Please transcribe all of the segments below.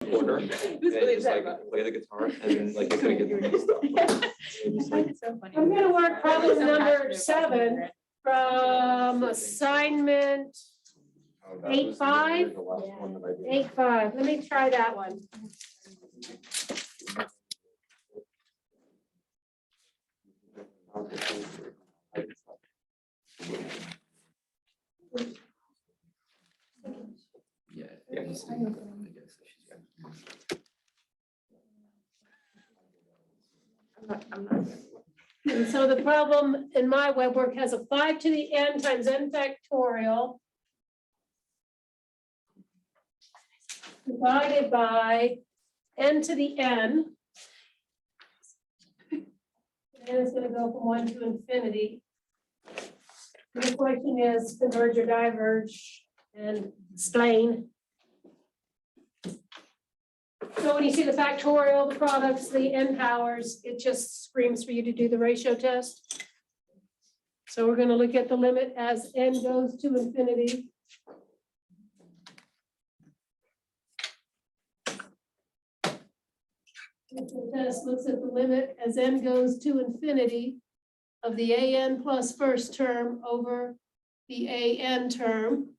corner and just like play the guitar and like they couldn't get the stuff. It was like, So funny. I'm gonna work problem So number passionate about 7 it. from assignment oh, that 8-5? was the last one that I did. 8-5. Let me try that one. Yeah, I guess she's got. I'm not. And so the problem in my web work has a 5 to the n times n factorial divided by n to the n. And it's gonna go from 1 to infinity. The question is converge or diverge and explain. So when you see the factorial, the products, the n powers, it just screams for you to do the ratio test. So we're going to look at the limit as n goes to infinity. The test looks at the limit as n goes to infinity of the an plus first term over the an term.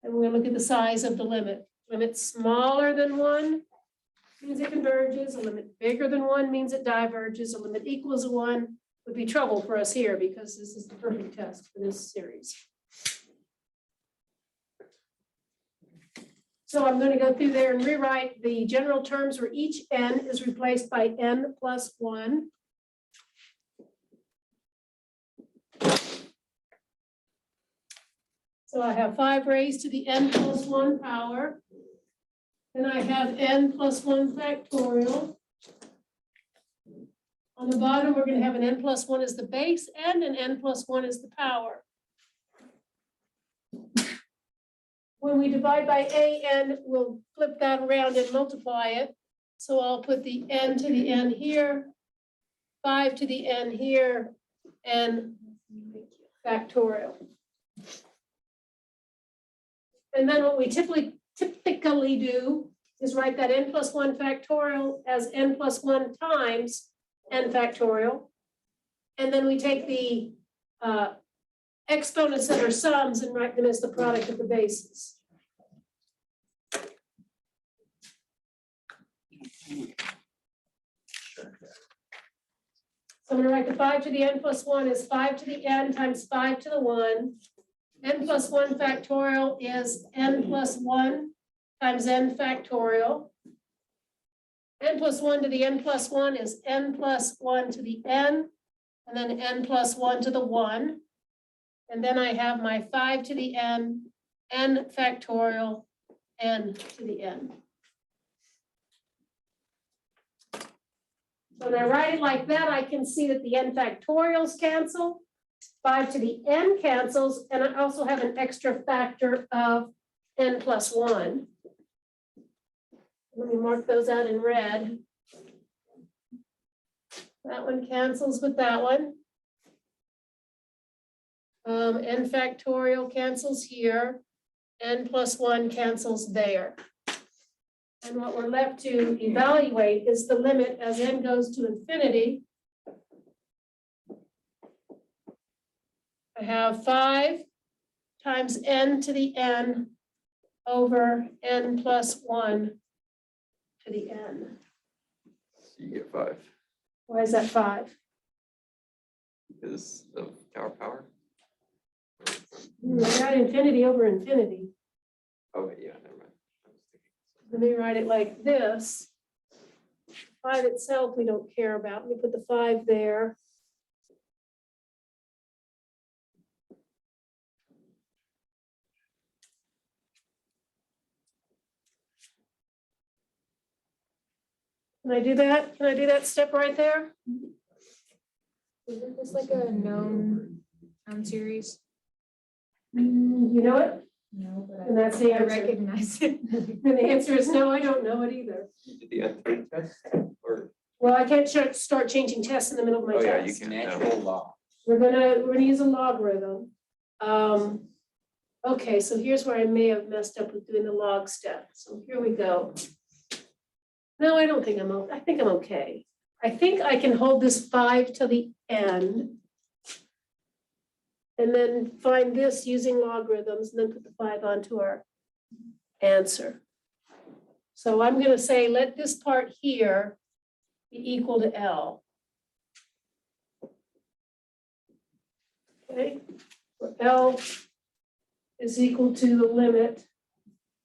And we're going to look at the size of the limit. Limit smaller than 1 means it converges. A limit bigger than 1 means it diverges. A limit equals to 1 would be trouble for us here because this is the perfect test for this series. So I'm going to go through there and rewrite the general terms where each n is replaced by n plus 1. So I have 5 raised to the n plus 1 power. Then I have n plus 1 factorial. On the bottom, we're going to have an n plus 1 as the base and an n plus 1 as the power. When we divide by an, we'll flip that around and multiply it. So I'll put the n to the n here, 5 to the n here, and factorial. And then what we typically do is write that n plus 1 factorial as n plus 1 times n factorial. And then we take the exponents that are sums and write them as the product of the bases. So I'm going to write the 5 to the n plus 1 is 5 to the n times 5 to the 1. N plus 1 factorial is n plus 1 times n factorial. N plus 1 to the n plus 1 is n plus 1 to the n, and then n plus 1 to the 1. And then I have my 5 to the n, n factorial, n to the n. So when I write it like that, I can see that the n factorials cancel. 5 to the n cancels, and I also have an extra factor of n plus 1. Let me mark those out in red. That one cancels with that one. N factorial cancels here. N plus 1 cancels there. And what we're left to evaluate is the limit as n goes to infinity. I have 5 times n to the n over n plus 1 to the n. You get 5 Why is that 5? because of tower power. I got infinity over infinity. Oh, yeah, never mind. I was thinking. Let me write it like this. 5 itself, we don't care about. Let me put the 5 there. Can I do that? Can I do that step right there? Isn't this like a known series? You know it? No, but And that's the I answer. recognize it. And the answer is no, I don't know it either. You did the end test or? Well, I can't start changing tests in the middle of my Oh, yeah, you test. can. Natural law. We're gonna use a logarithm. Okay, so here's where I may have messed up with doing the log step. So here we go. No, I don't think I think I'm okay. I think I can hold this 5 to the end. And then find this using logarithms and then put the 5 onto our answer. So I'm gonna say, let this part here be equal to L. Okay, where L is equal to the limit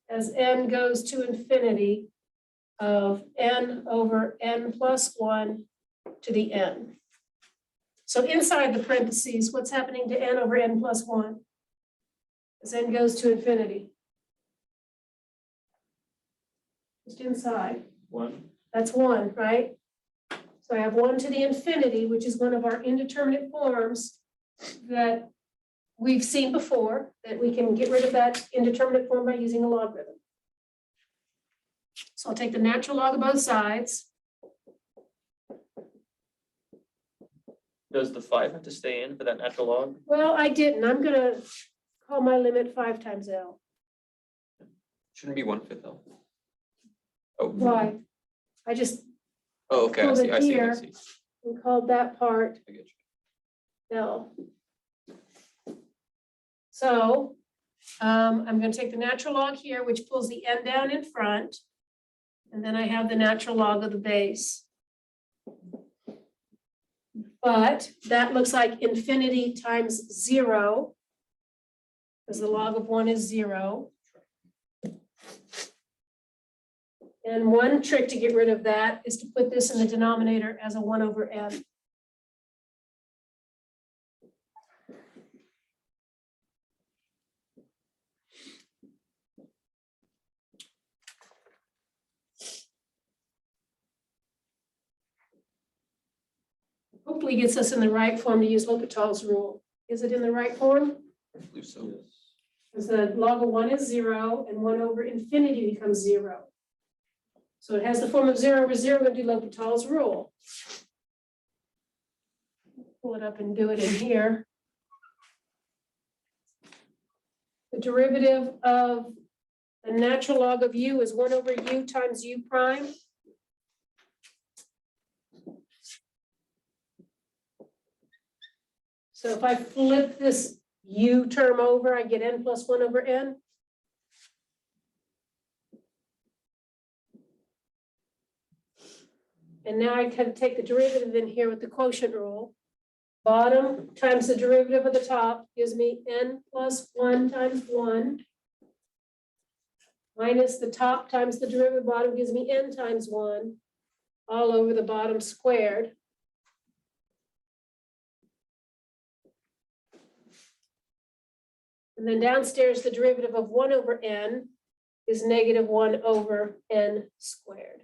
as n goes to infinity of n over n plus 1 to the n. So inside the parentheses, what's happening to n over n plus 1? As n goes to infinity. Just inside. 1. That's 1, right? So I have 1 to the infinity, which is one of our indeterminate forms that we've seen before, that we can get rid of that indeterminate form by using a logarithm. So I'll take the natural log of both sides. Does the 5 have to stay in for that natural log? Well, I didn't. I'm gonna call my limit 5 times L. Shouldn't be 1/5 though. Oh. Why? I just Oh, okay, I Pulled see, it I see, I here. see. called that part I get you. L. So I'm gonna take the natural log here, which pulls the n down in front. And then I have the natural log of the base. But that looks like infinity times 0. Because the log of 1 is 0. And one trick to get rid of that is to put this in the denominator as a 1 over n. Hopefully gets us in the right form to use L'Hopital's rule. Is it in the right form? I believe so. Because the log of 1 is 0 and 1 over infinity becomes 0. So it has the form of 0 over 0, we're going to do L'Hopital's rule. Pull it up and do it in here. The derivative of the natural log of u is 1 over u times u prime. So if I flip this u term over, I get n plus 1 over n. And now I can take the derivative in here with the quotient rule. Bottom times the derivative of the top gives me n plus 1 times 1. Minus the top times the derivative bottom gives me n times 1, all over the bottom squared. And then downstairs, the derivative of 1 over n is negative 1 over n squared.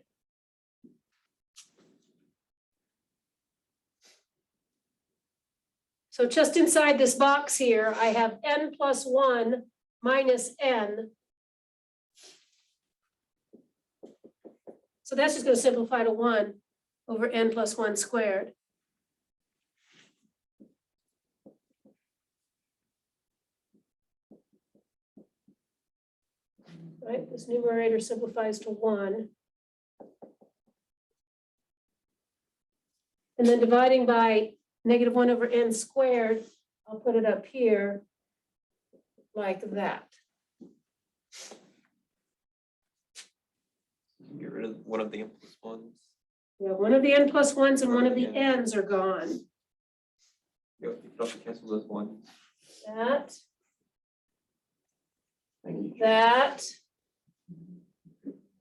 So just inside this box here, I have n plus 1 minus n. So that's just going to simplify to 1 over n plus 1 squared. Right, this numerator simplifies to 1. And then dividing by negative 1 over n squared, I'll put it up here like that. Get rid of one of the n plus 1s. Yeah, one of the n plus 1s and one of the n's are gone. You can also cancel those 1s. That, that,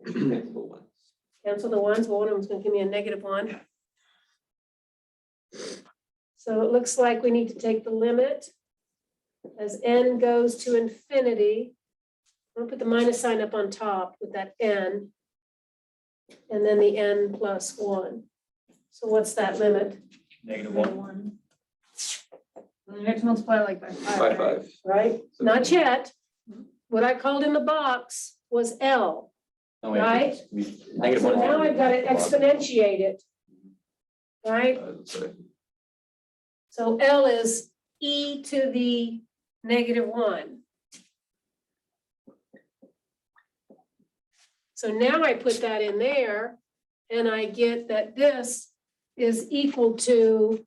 Cancel the 1s. cancel the 1s, well, one of them's going to give me a negative 1. So it looks like we need to take the limit as n goes to infinity. I'll put the minus sign up on top with that n. And then the n plus 1. So what's that limit? Negative 1. Then you have to multiply like by 5. By right? 5. Right? Not yet. What I called in the box was L. Right? Negative So 1. now I've got to exponentiate it. Right? Sorry. So L is e to the negative 1. So now I put that in there and I get that this is equal to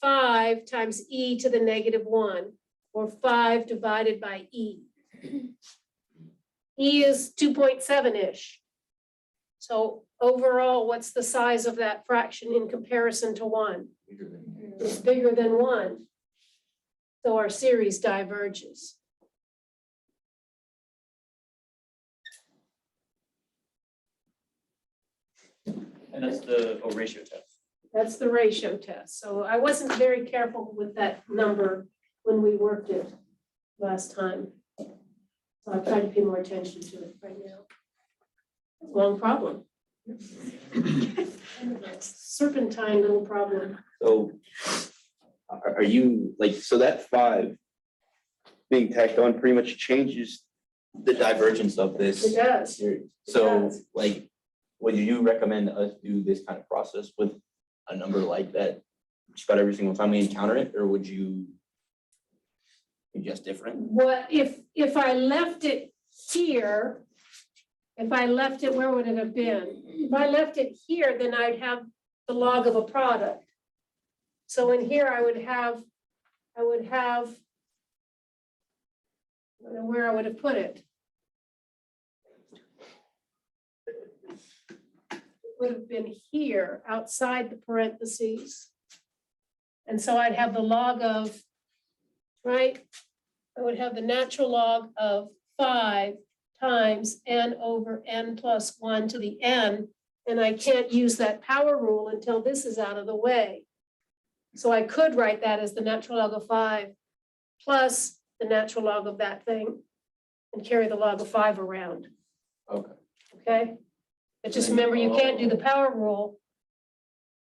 5 times e to the -1, or 5 divided by e. E is 2.7-ish. So overall, what's the size of that fraction in comparison to 1? It's bigger than 1. So our series diverges. And that's the ratio test. That's the ratio test. So I wasn't very careful with that number when we worked it last time. So I'll try to pay more attention to it right now. Long problem. Serpentine little problem. So are you like, so that 5 being tacked on pretty much changes the divergence of this It does. series? It So does. like, would you recommend us do this kind of process with a number like that just about every single time we encounter it, or would you suggest different? What if I left it here? If I left it, where would it have been? If I left it here, then I'd have the log of a product. So in here, I would have, I don't know where I would have put it. It would have been here, outside the parentheses. And so I'd have the log of, right? I would have the natural log of 5 times n over n plus 1 to the n, and I can't use that power rule until this is out of the way. So I could write that as the natural log of 5 plus the natural log of that thing and carry the log of 5 around, Okay. okay? But just remember, you can't do the power rule.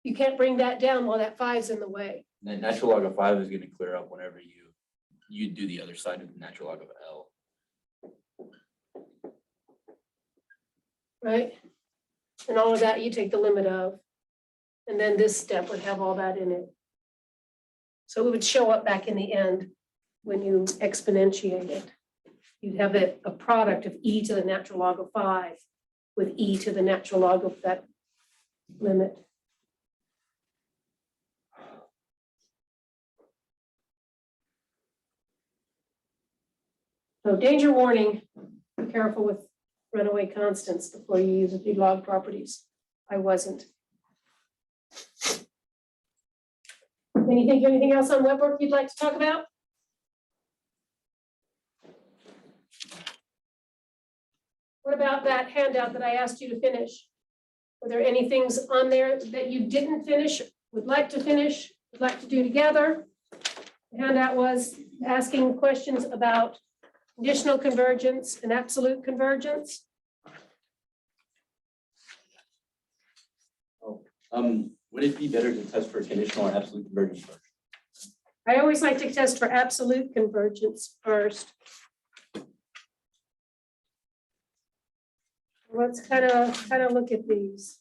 You can't bring that down while that 5's in the way. That natural log of 5 is going to clear up whenever you do the other side of the natural log of L. Right? And all of that you take the limit of. And then this step would have all that in it. So it would show up back in the end when you exponentiate it. You'd have a product of e to the natural log of 5 with e to the natural log of that limit. So danger warning, be careful with runaway constants before you use the log properties. I wasn't. Anything else on web work you'd like to talk about? What about that handout that I asked you to finish? Were there any things on there that you didn't finish, would like to finish, would like to do together? The handout was asking questions about conditional convergence and absolute convergence. Would it be better to test for conditional or absolute convergence first? I always like to test for absolute convergence first. Let's kind of look at these.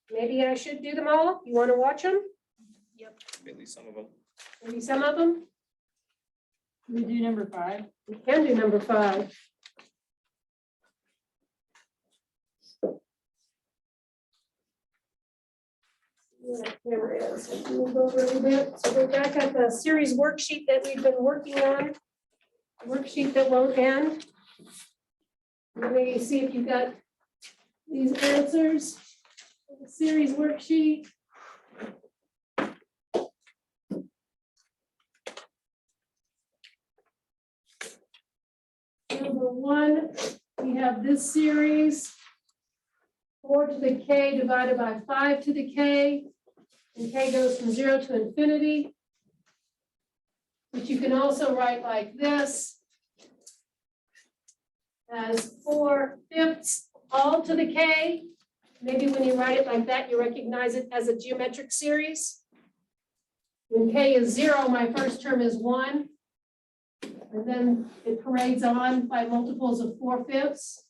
Maybe I should do them all. You want to watch them? At least some of them. Maybe some of them? We do number 5. We can do number 5. Camera is. Move over a little bit. So we're back at the series worksheet that we've been working on. Worksheet that won't end. Let me see if you've got these answers. The series worksheet. Number 1, we have this series. 4 to the k divided by 5 to the k. And k goes from 0 to infinity. Which you can also write like this. As 4/5 all to the k. Maybe when you write it like that, you recognize it as a geometric series. When k is 0, my first term is 1. And then it parades on by multiples of 4/5.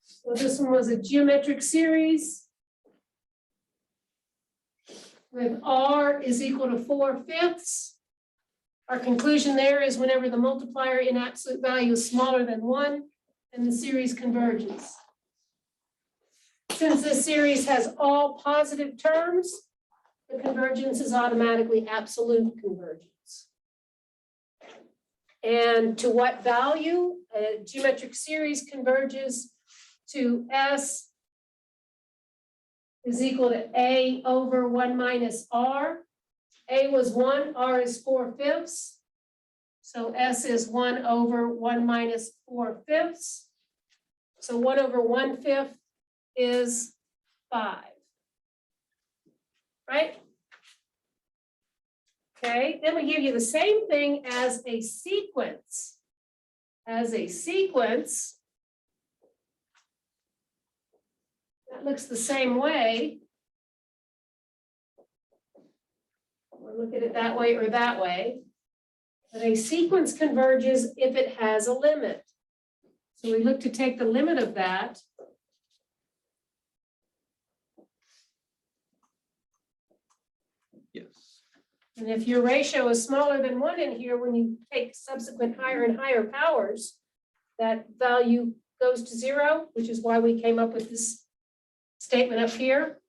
So this one was a geometric series with r is equal to 4/5. Our conclusion there is whenever the multiplier in absolute value is smaller than 1, then the series converges. Since this series has all positive terms, the convergence is automatically absolute convergence. And to what value? A geometric series converges to S is equal to A over 1 minus R. A was 1, R is 4/5. So S is 1 over 1 minus 4/5. So 1 over 1/5 is 5. Right? Okay, then we give you the same thing as a sequence. As a sequence, that looks the same way. Or look at it that way or that way. But a sequence converges if it has a limit. So we look to take the limit of that. Yes. And if your ratio is smaller than 1 in here, when you take subsequent higher and higher powers, that value goes to 0, which is why we came up with this statement up here.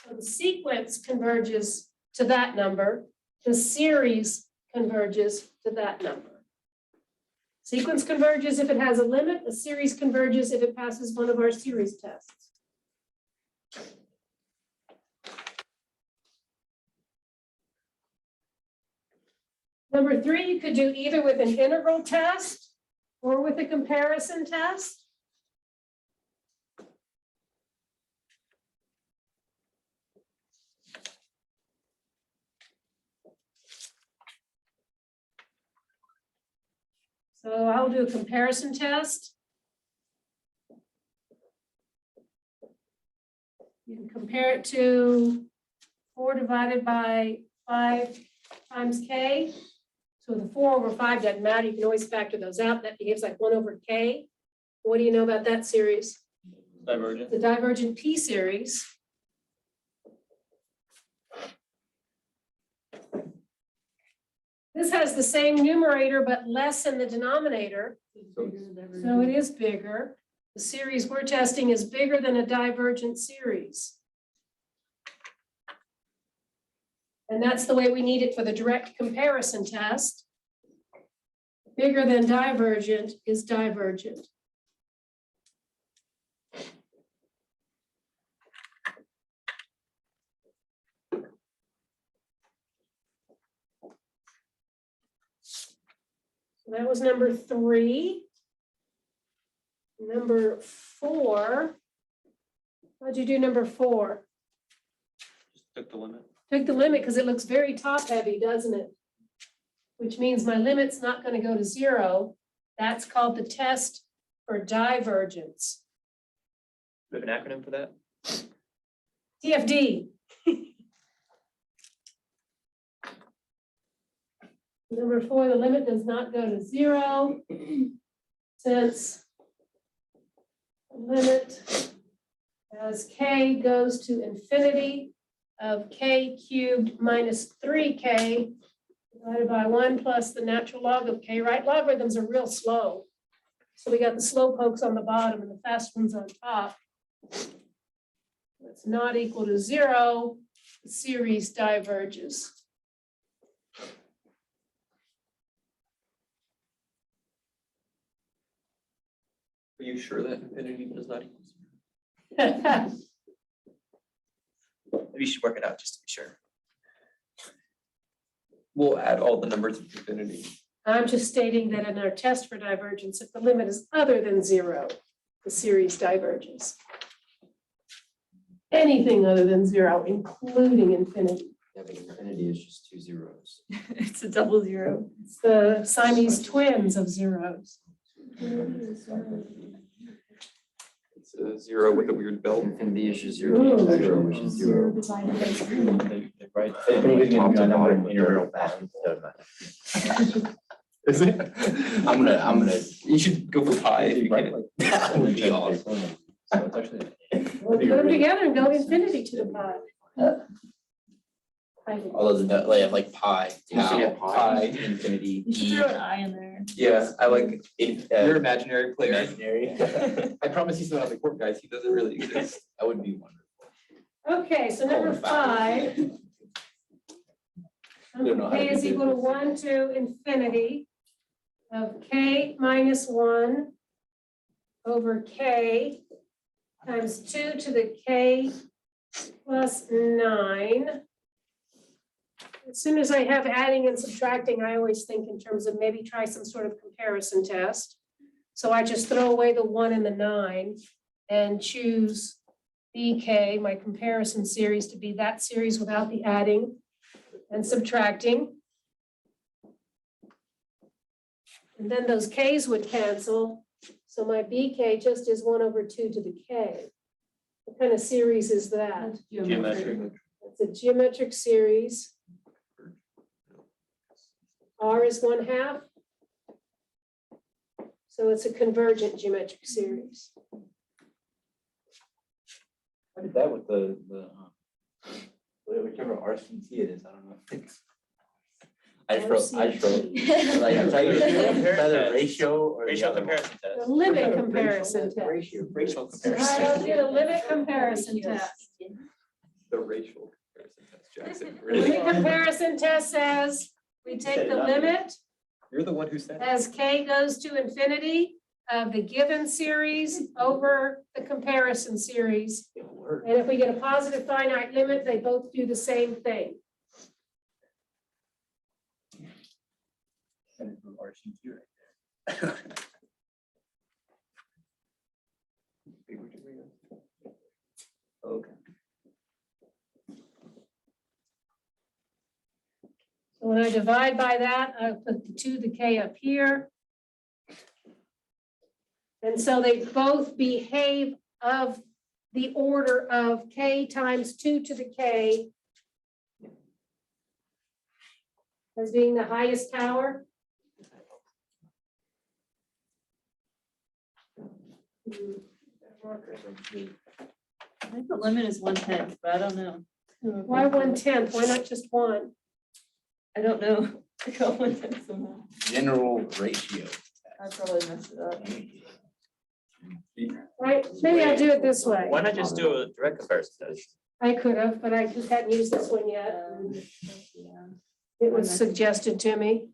So the sequence converges to that number. The series converges to that number. Sequence converges if it has a limit. A series converges if it passes one of our series tests. Number 3, you could do either with an integral test or with a comparison test. So I'll do a comparison test. You can compare it to 4 divided by 5 times k. So the 4 over 5 doesn't matter. You can always factor those out. That behaves like 1 over k. What do you know about that series? Divergent. The divergent p series. This has the same numerator, but less in the denominator. So it is bigger. The series we're testing is bigger than a divergent series. And that's the way we need it for the direct comparison test. Bigger than divergent is divergent. So that was number 3. Number 4. How'd you do number 4? Just took the limit. Took the limit because it looks very top heavy, doesn't it? Which means my limit's not going to go to 0. That's called the test for divergence. Do we have an acronym for that? TFD. Number 4, the limit does not go to 0 since the limit as k goes to infinity of k cubed minus 3k divided by 1 plus the natural log of k, right? Logarithms are real slow. So we got the slow pokes on the bottom and the fast ones on top. It's not equal to 0, the series diverges. Are you sure that infinity does not equal 0? Maybe you should work it out just to be sure. We'll add all the numbers of infinity. I'm just stating that in our test for divergence, if the limit is other than 0, the series diverges. Anything other than 0, including infinity. Yeah, but infinity is just 2 zeros. It's a double 0. It's the Siamese twins of zeros. It's a 0 with a weird belt. Infinity is just 0, Ooh. 0, which is 0. They write Infinity is gonna be a number in Top to integral bottom. fashion. Is it? I'm gonna. You should go for pi if you can. That would be awesome. So it's actually We'll put them together and go infinity to the pi. all those like pi, tau, Yeah, pi, infinity, You should e, throw an I in there. Yeah, I like your in, imaginary player. imaginary. I promise he's not on the court, guys. He doesn't really exist. That would be wonderful. Okay, so number Call it five. 5. Don't know how to K is do equal to this. 1 to infinity of k minus 1 over k times 2 to the k plus 9. As soon as I have adding and subtracting, I always think in terms of maybe try some sort of comparison test. So I just throw away the 1 and the 9 and choose BK, my comparison series, to be that series without the adding and subtracting. And then those k's would cancel. So my BK just is 1 over 2 to the k. What kind of series is that? Geometric. It's a geometric series. R is 1/2. So it's a convergent geometric series. I did that with the whichever RCT it is, I don't know. I just wrote, RCT. like, I'm trying to Comparison either test. ratio or. the Racial other one. comparison The test. limit comparison test. Racial I don't comparison. get a limit comparison test. The racial comparison test, Jackson. Limit Really? comparison test says we take the limit You're the one who said it. as k goes to infinity of the given series over the comparison series. It'll work. And if we get a positive finite limit, they both do the same thing. And it's from RCT right there. Okay. So when I divide by that, I put the 2 to the k up here. And so they both behave of the order of k times 2 to the k as being the highest power. I think the limit is 1/10, but I don't know. Why 1/10? Why not just 1? I don't know. I got 1/10 somehow. General ratio. I probably messed it up. Right? Maybe I'll do it this way. Why not just do a direct comparison test? I could have, but I just hadn't used this one yet. Yeah. It was suggested to me.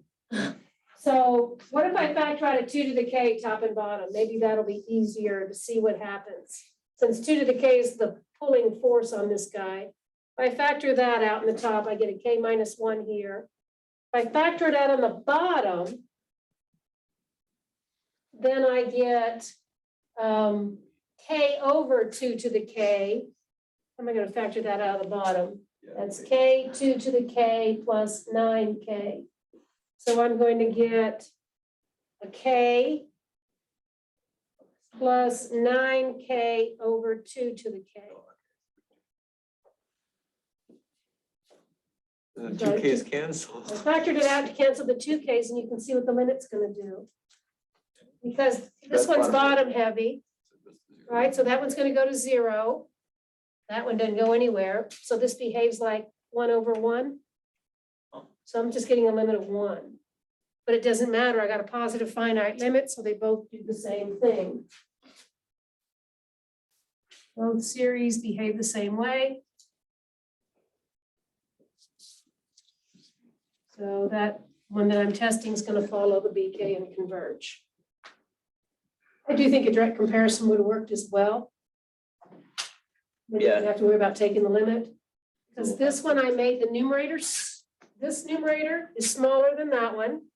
So what if I factor out a 2 to the k top and bottom? Maybe that'll be easier to see what happens. Since 2 to the k is the pulling force on this guy. If I factor that out in the top, I get a k minus 1 here. If I factor it out on the bottom, then I get k over 2 to the k. How am I going to factor that out of the bottom? That's k 2 to the k plus 9k. So I'm going to get a k plus 9k over 2 to the k. The 2Ks cancel. I factored it out to cancel the 2k's and you can see what the limit's going to do. Because this one's bottom heavy, right? So that one's going to go to 0. That one doesn't go anywhere. So this behaves like 1 over 1. So I'm just getting a limit of 1. But it doesn't matter. I got a positive finite limit, so they both do the same thing. Both series behave the same way. So that one that I'm testing is going to follow the BK and converge. I do think a direct comparison would have worked as well. Maybe you have to worry about taking the limit. Because this one I made the numerators, this numerator is smaller than that one.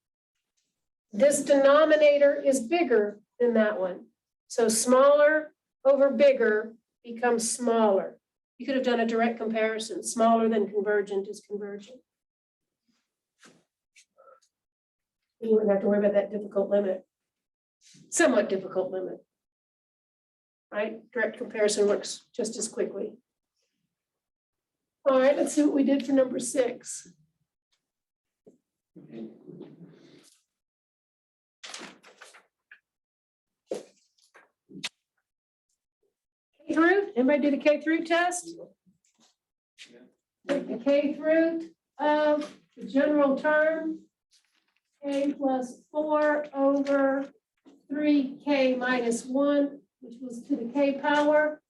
This denominator is bigger than that one. So smaller over bigger becomes smaller. You could have done a direct comparison. Smaller than convergent is convergent. You wouldn't have to worry about that difficult limit. Somewhat difficult limit. Right? Direct comparison works just as quickly. All right, let's see what we did for number 6. K through, anybody do the K through test? the kth root of the general term, k plus 4 over 3k minus 1, which was to the k power.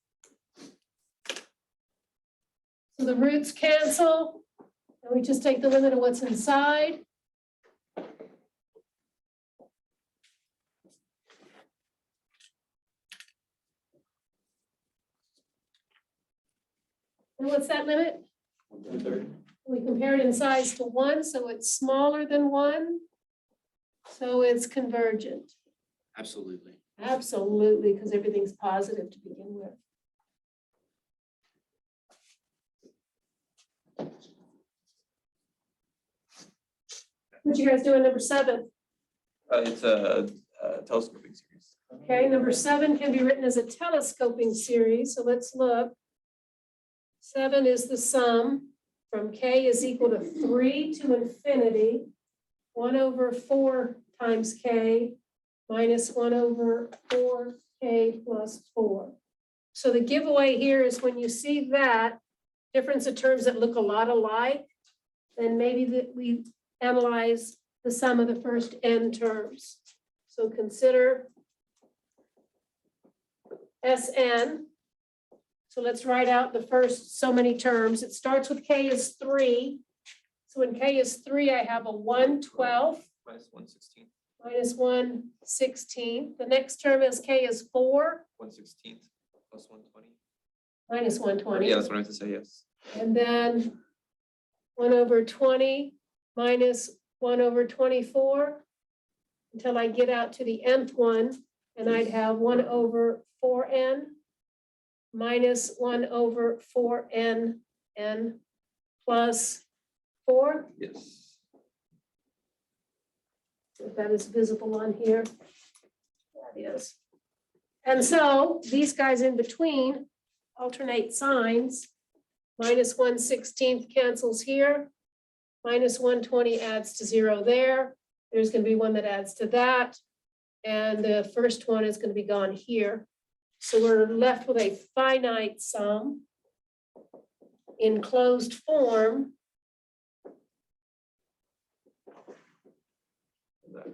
So the roots cancel, and we just take the limit of what's inside. And what's that limit? We compare it in size to 1, so it's smaller than 1. So it's convergent. Absolutely. Absolutely, because everything's positive to begin with. What you guys doing, number 7? It's a telescoping series. Okay, number 7 can be written as a telescoping series, so let's look. 7 is the sum from k is equal to 3 to infinity, 1 over 4 times k minus 1 over 4k plus 4. So the giveaway here is when you see that difference of terms that look a lot alike, then maybe that we analyze the sum of the first n terms. So consider Sn. So let's write out the first so many terms. It starts with k is 3. So when k is 3, I have a 1/12 Minus 1/16. minus 1/16. The next term is k is 4 1/16 plus 120. minus 120. Yeah, that's what I meant to say, yes. And then 1 over 20 minus 1 over 24 until I get out to the nth one, and I'd have 1 over 4n minus 1 over 4n n plus 4, Yes. if that is visible on here. That is. And so these guys in between alternate signs. Minus 1/16 cancels here. Minus 120 adds to 0 there. There's going to be one that adds to that. And the first one is going to be gone here. So we're left with a finite sum in closed form. That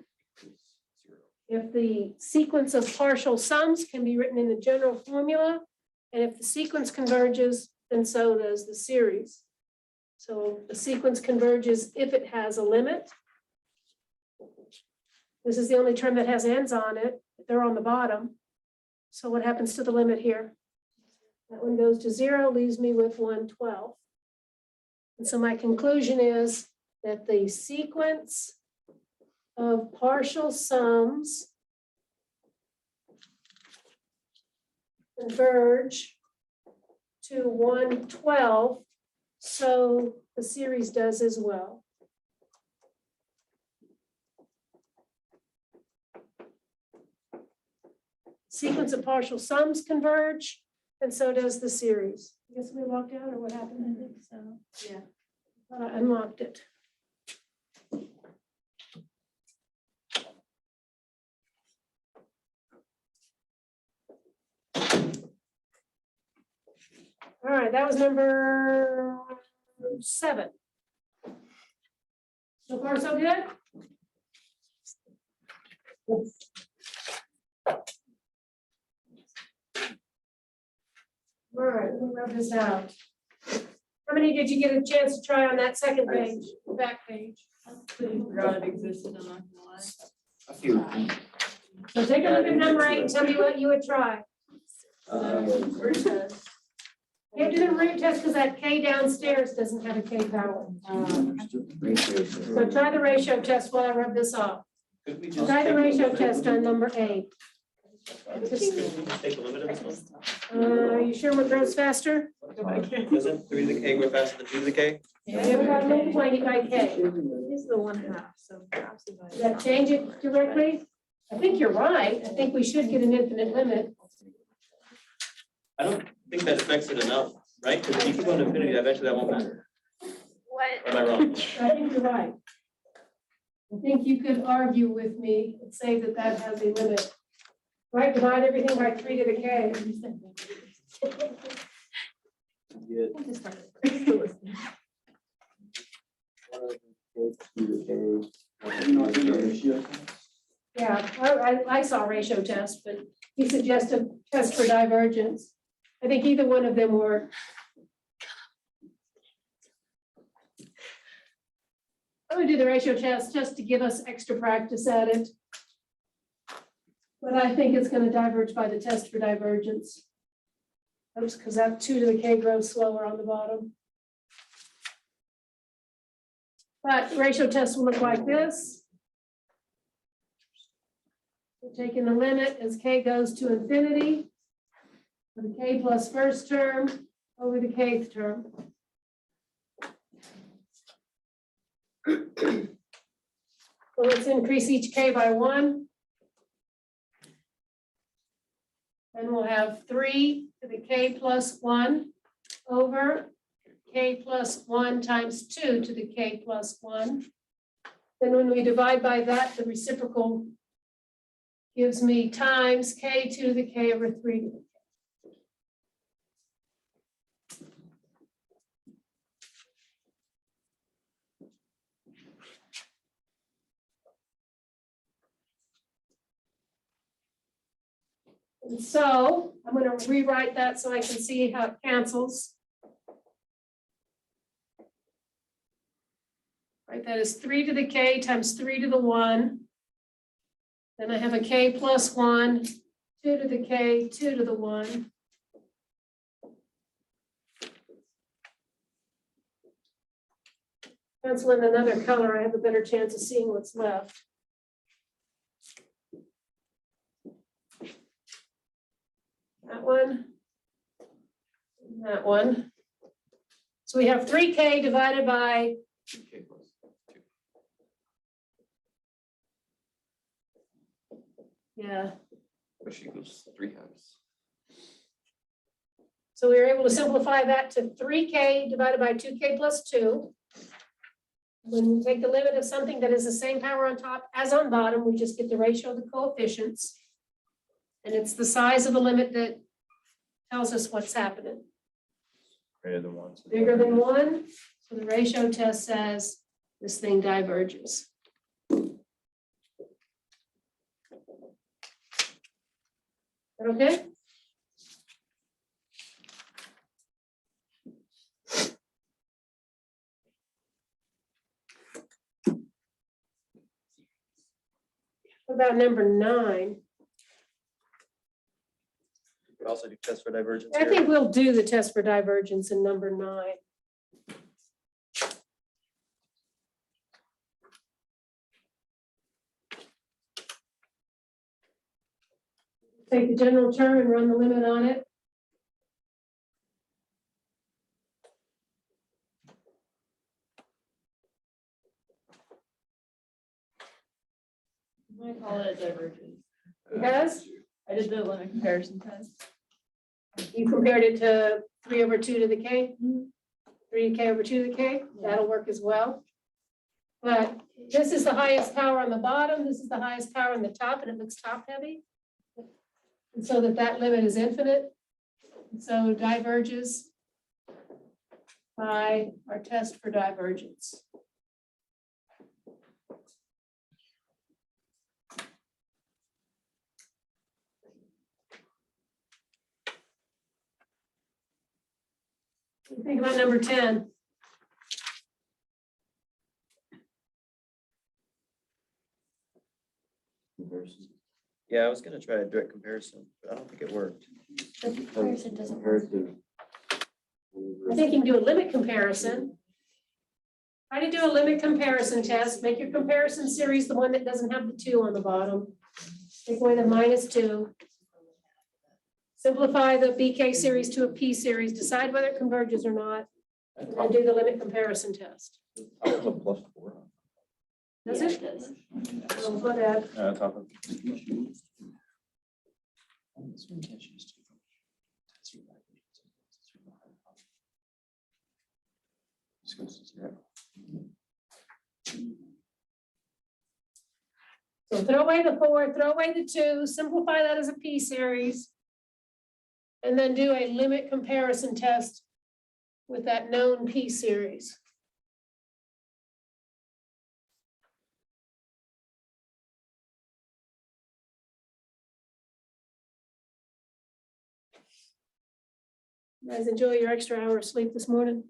equals 0. If the sequence of partial sums can be written in the general formula, and if the sequence converges, then so does the series. So the sequence converges if it has a limit. This is the only term that has ends on it. They're on the bottom. So what happens to the limit here? That one goes to 0, leaves me with 1/12. And so my conclusion is that the sequence of partial sums converge to 1/12, so the series does as well. Sequence of partial sums converge, and so does the series. I guess we locked out, or what happened? I think so, yeah. Thought I unlocked it. All right, that was number 7. So far, so good? All right, let me rub this out. How many did you get a chance to try on that second page, the back page? Forgot it existed, I'm not gonna lie. A few. So take a look at number 8 and tell me what you would try. Root test. Can't do the root test because that K downstairs doesn't have a K power. So try the ratio test while I rub this off. Could we just Try the take a ratio limit? test on number 8. Take a limit of this one? Are you sure what grows faster? Doesn't 3 to the k go faster than 2 to the k? You've got multiplying it by K. He's the 1/2, so perhaps if I- Does that change it directly? I think you're right. I think we should get an infinite limit. I don't think that affects it enough, right? Because if you keep going to infinity, eventually that won't matter. What? Or am I wrong? I think you're right. I think you could argue with me and say that that has a limit. Right, divide everything by 3 to the K. get I just started first. Yeah, I saw ratio test, but he suggested test for divergence. I think either one of them were. I'm gonna do the ratio test just to give us extra practice at it. But I think it's gonna diverge by the test for divergence. Oops, because that 2 to the k grows slower on the bottom. But ratio test will look like this. We're taking the limit as k goes to infinity. For the k plus first term over the kth term. So let's increase each k by 1. Then we'll have 3 to the k plus 1 over k plus 1 times 2 to the k plus 1. Then when we divide by that, the reciprocal gives me times k 2 to the k over 3 to the k. And so I'm going to rewrite that so I can see how it cancels. Right, that is 3 to the k times 3 to the 1. Then I have a k plus 1, 2 to the k, 2 to the 1. Pencil in another color, I have a better chance of seeing what's left. That one. And that one. So we have 3k divided by 2K plus 2, yeah. which equals 3 halves. So we were able to simplify that to 3k divided by 2k plus 2. When we take the limit of something that is the same power on top as on bottom, we just get the ratio of the coefficients. And it's the size of the limit that tells us what's happening. Greater than 1. Bigger than 1, so the ratio test says this thing diverges. Okay? What about number 9? You could also do test for divergence I here. think we'll do the test for divergence in number 9. Take the general term and run the limit on it. I call it a divergence. Because I did the limit comparison test. you compared it to 3 over 2 to the k, 3 to k over 2 to the k, that'll work as well. But this is the highest power on the bottom, this is the highest power on the top, and it looks top heavy. And so that limit is infinite. And so diverges by our test for divergence. What do you think about number 10? Yeah, I was gonna try a direct comparison, but I don't think it worked. The comparison doesn't Compared work. to. I think you can do a limit comparison. Try to do a limit comparison test. Make your comparison series the one that doesn't have the 2 on the bottom. Take away the -2. Simplify the BK series to a P series. Decide whether it converges or not. And then do the limit comparison test. I was a +4. Does Yeah, it? does. Oh, go ahead. Top of. So throw away the 4, throw away the 2, simplify that as a P series. And then do a limit comparison test with that known P series. You guys enjoy your extra hour of sleep this morning?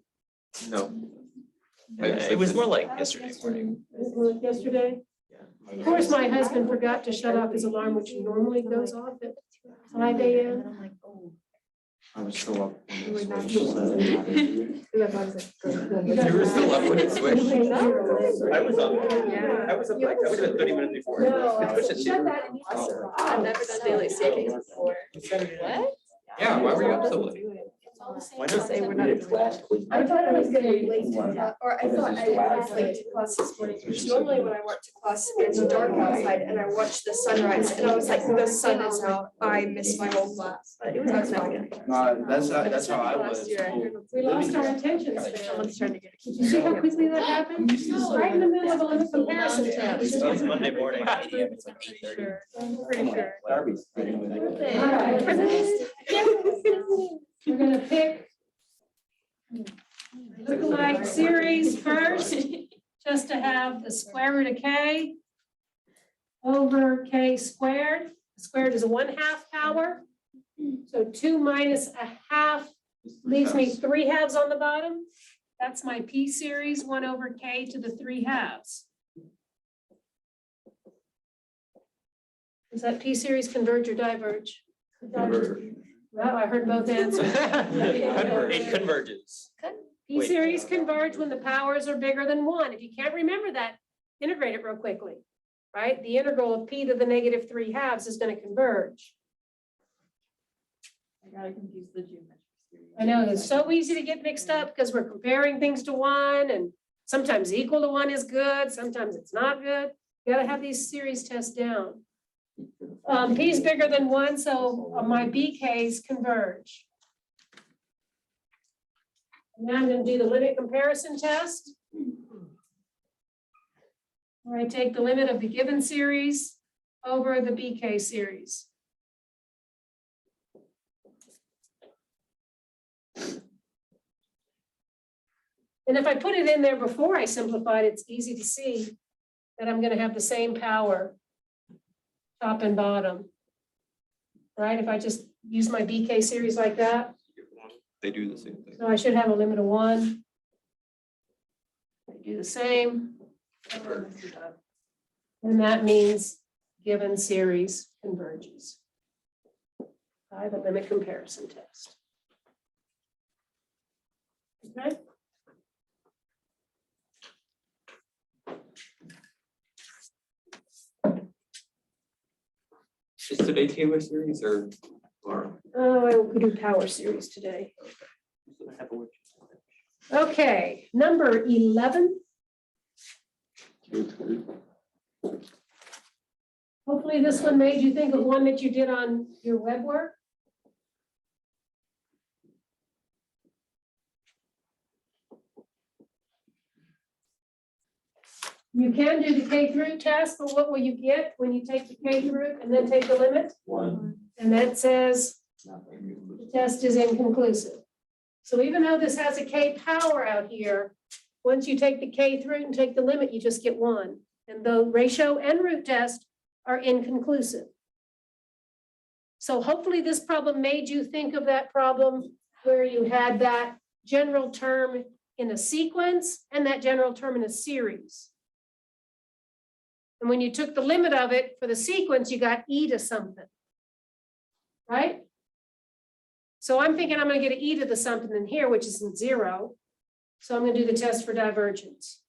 No. It was more like yesterday morning. Yesterday? Of course, my husband forgot to shut off his alarm, which normally goes off at 5 a.m. I was still up. You were still up when it switched. I was up. Yeah. I was up like, I would have been 30 minutes before. No, It pushed it shut to- that. I've never done daylight savings before. What? Yeah, why were you up so late? Why not? Say we're not doing that. I thought I was gonna be late to class, or I thought I was late to class this morning, because normally when I walk to class, it's dark outside and I watch the sunrise, and I was like, the sun is out, I missed my whole class, but it was fine. That's how I was. Last year, I heard We lost our attention span. someone's trying to get. Did you see how quickly that happened? Right in the middle of a limit comparison test. It's Monday morning. It's like 8:30. I'm pretty sure. Darby's. All right. We're gonna pick lookalike series first, just to have the square root of K over K squared. Squared is a 1/2 power. So 2 minus a half leaves me 3/2 on the bottom. That's my P series, 1 over K to the 3/2. Does that P series converge or diverge? Well, I heard both answers. It converges. P Wait. series converge when the powers are bigger than 1. If you can't remember that, integrate it real quickly, right? The integral of P to the negative 3/2 is going to converge. I gotta confuse the geometry series. I know, it's so easy to get mixed up because we're comparing things to 1, and sometimes equal to 1 is good, sometimes it's not good. You gotta have these series tests down. P is bigger than 1, so my BKs converge. Now I'm gonna do the limit comparison test. Where I take the limit of the given series over the BK series. And if I put it in there before I simplified, it's easy to see that I'm gonna have the same power, top and bottom. Right, if I just use my BK series like that, They do the same thing. so I should have a limit of 1. I do the same. And that means given series converges by the limit comparison test. Okay. Is today Taylor series or tomorrow? Oh, I will do power series today. Okay, number 11. Hopefully this one made you think of one that you did on your web work. You can do the K through test, but what will you get when you take the K through and then take the limit? 1. And that says the test is inconclusive. So even though this has a K power out here, once you take the K through and take the limit, you just get 1. And the ratio and root test are inconclusive. So hopefully this problem made you think of that problem where you had that general term in a sequence and that general term in a series. And when you took the limit of it for the sequence, you got e to something. Right? So I'm thinking I'm going to get an e to the something in here, which isn't 0. So I'm going to do the test for divergence.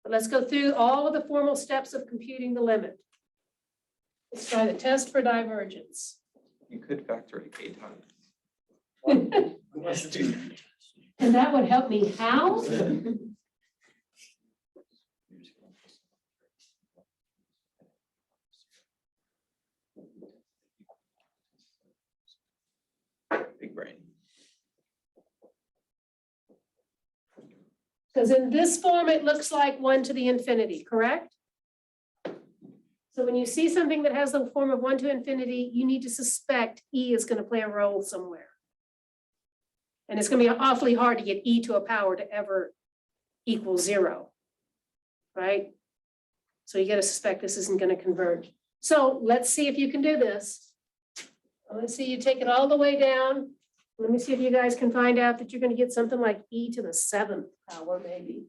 But let's go through all of the formal steps of computing the limit. Let's try the test for divergence. You could factor it 8 times. And that would help me how? Big brain. Because in this form, it looks like 1 to the infinity, correct? So when you see something that has the form of 1 to infinity, you need to suspect e is going to play a role somewhere. And it's gonna be awfully hard to get e to a power to ever equal 0. Right? So you gotta suspect this isn't gonna converge. So let's see if you can do this. Let's see, you take it all the way down. Let me see if you guys can find out that you're gonna get something like e to the 7th power, maybe.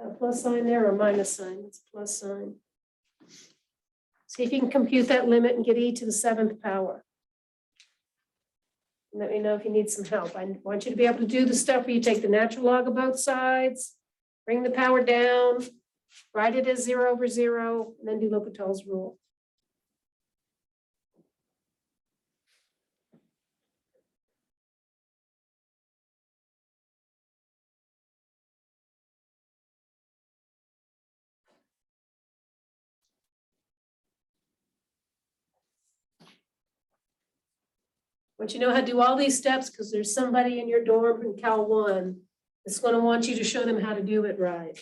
A plus sign there or minus sign? It's a plus sign. See if you can compute that limit and get e to the 7th power. Let me know if you need some help. I want you to be able to do the stuff where you take the natural log of both sides, bring the power down, write it as 0 over 0, and then do L'Hopital's rule. But you know how to do all these steps because there's somebody in your dorm in Cal 1 that's going to want you to show them how to do it right.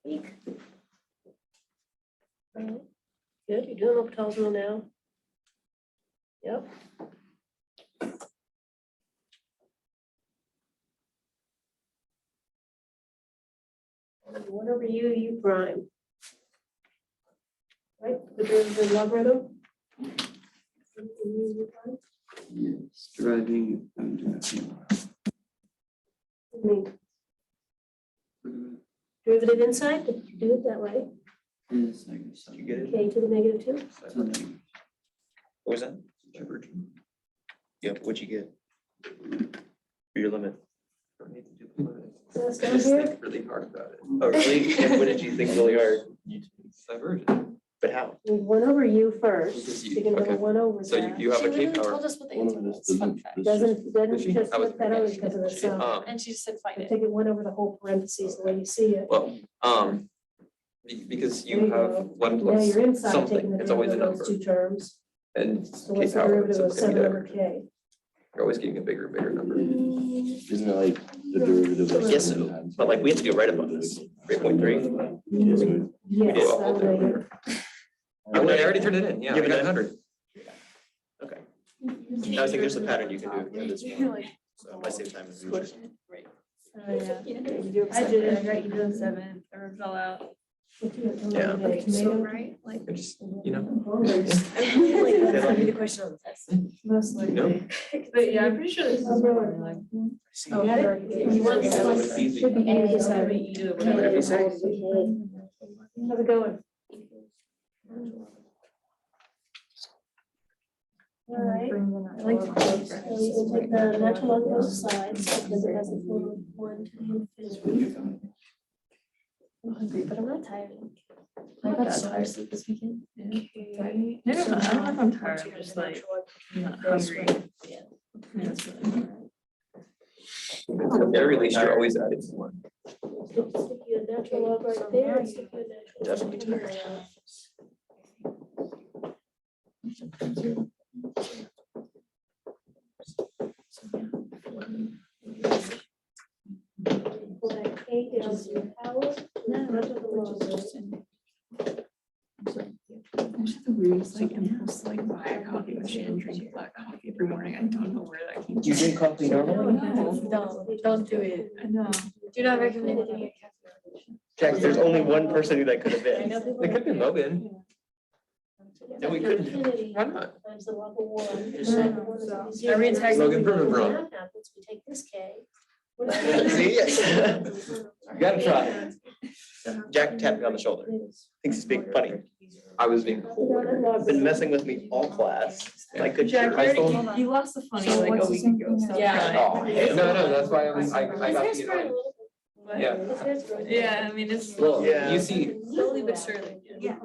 Right. Good, you're doing L'Hopital's rule now. Yep. 1 over u prime. Right, the derivative logarithm. Yes, deriving. I'm doing Derivative inside, did you do it that way? Is negative seven. You get it? K to the -2. So negative What was that? Yep, what'd you get? For your limit? Don't need to do the limit. So that's I down just here. think really hard about it. Oh, really? And what did you think really hard? It's divergent. But how? We 1 over u first. Because You're gonna go okay. 1 over So that. you have She a K literally power. told us what the answer was. Fun fact. Doesn't Did she? just I was- look that over because of the sum. And she just said find So it. take it 1 over the whole parentheses, the way you see it. Well, because There you you have go. 1 Now plus you're inside taking something, the it's always a derivative of number. those 2 terms. And So K what's the power, derivative so of it's gonna be 7 over divergent. k? You're always getting a bigger and bigger number. Isn't it like the derivative of? Yes, 7 times but like we have to do it right above this, 3.3. Yes, we- Yes. Well, that'll okay. make it. I already turned it in, yeah, I Give it got a- 100. Okay. I think there's a pattern you can do for this one. So by same time. as usual. Oh, yeah. I did it. I got you to the 7th or fell out. Yeah. Okay, So, tomato. right, like. It just, you know. I really like that's gonna be the question on the test. Most No. likely. But yeah, I'm pretty sure this is. Oh, really? Like, Oh, got it? You want this one? It's easy. Should be A easy. to 7, E to Whatever whatever. you say. How's it going? All right. I like to So we will take the natural log both sides because it has a form of 1 to infinity. I'm hungry, but I'm not tired. I got that tired this weekend. Maybe I'm not, I don't know if I'm tired, I'm just like not hungry. Yeah, that's really hard. At the very least, you're always adding 1. Stick you a natural log right there. And stick you a natural log Definitely here. Pull that K down to your power. No, Front of the which log. is interesting. I just have the weirdest like impulse to like buy a coffee machine and drink black coffee every morning. I don't know where that came from. You drink coffee normally? Don't do it. I know. Do not recommend it in your cafe. Jack, there's only one person who that could have I been. know people It could be Logan. No, we couldn't. Infinity Why not? Times the log of 1. Just- Log of 1 is gonna be 0. Every time Logan, prove it When wrong. that happens, we take this K. What is See? You gotta try. Jack tapped me on the shoulder. Thinks he's being funny. I was being cool. Been messing with me all class. Like good Jack, shit. you lost the funny So like what's a his week ago. Stop Yeah. trying. No, that's why I was, I His got hair's the, growing a little bit. Yeah. His hair's growing. Yeah, I mean, it's. well, Yeah. you see, Slowly but surely. Yeah.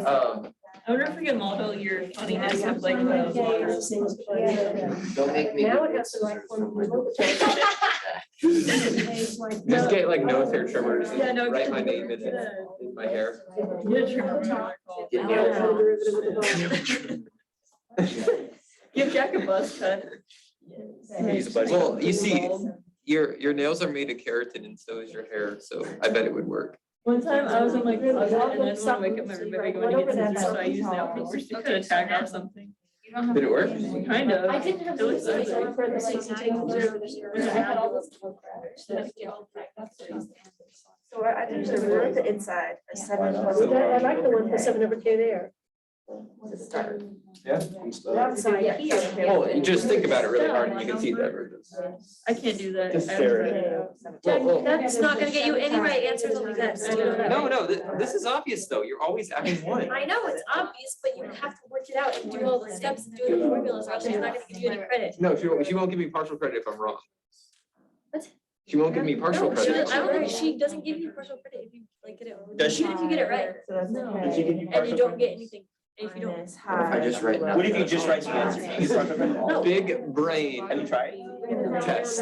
um, I wonder if we can model your funniness of like the. Don't make me. Now do it has the right instances form. from my- Just get like nose hair trimmers, Yeah, no, write get my the- name in my hair. Get your- Get nail Give Jack a buzz cut. Use a buddy. Well, you see, your nails are made of keratin and so is your hair, so I bet it would work. One time I was in like closet and I didn't want to wake up everybody going to get scissors, so I used nail polish to cut a tag off something. Did it work? Kind of. I didn't have It was space ugly. on parentheses to take the zero. I had all this. So I did the one at the inside, a 7 plus. I like the one for 7/k there. To start. Yeah. Outside here. Well, you just think about it really hard and you can see the divergence. I can't do that. Just I stare was at like, Jack, Well, that's not gonna get you any right answers on the test. No, this is obvious though. You're always adding one. I know, it's obvious, but you have to work it out and do all the steps and do the formulas, or else she's not gonna give you any credit. No, she won't give me partial credit if I'm wrong. What? She won't give me partial No, she credit. doesn't- I don't think she doesn't give you partial credit if you like get it. Does she? Even if you get it right, No. Did she give you and you partial don't credit? get anything, and if you don't. I just write. What if you just write the answer? Do you get partial credit? No. Big brain Have you tried? test.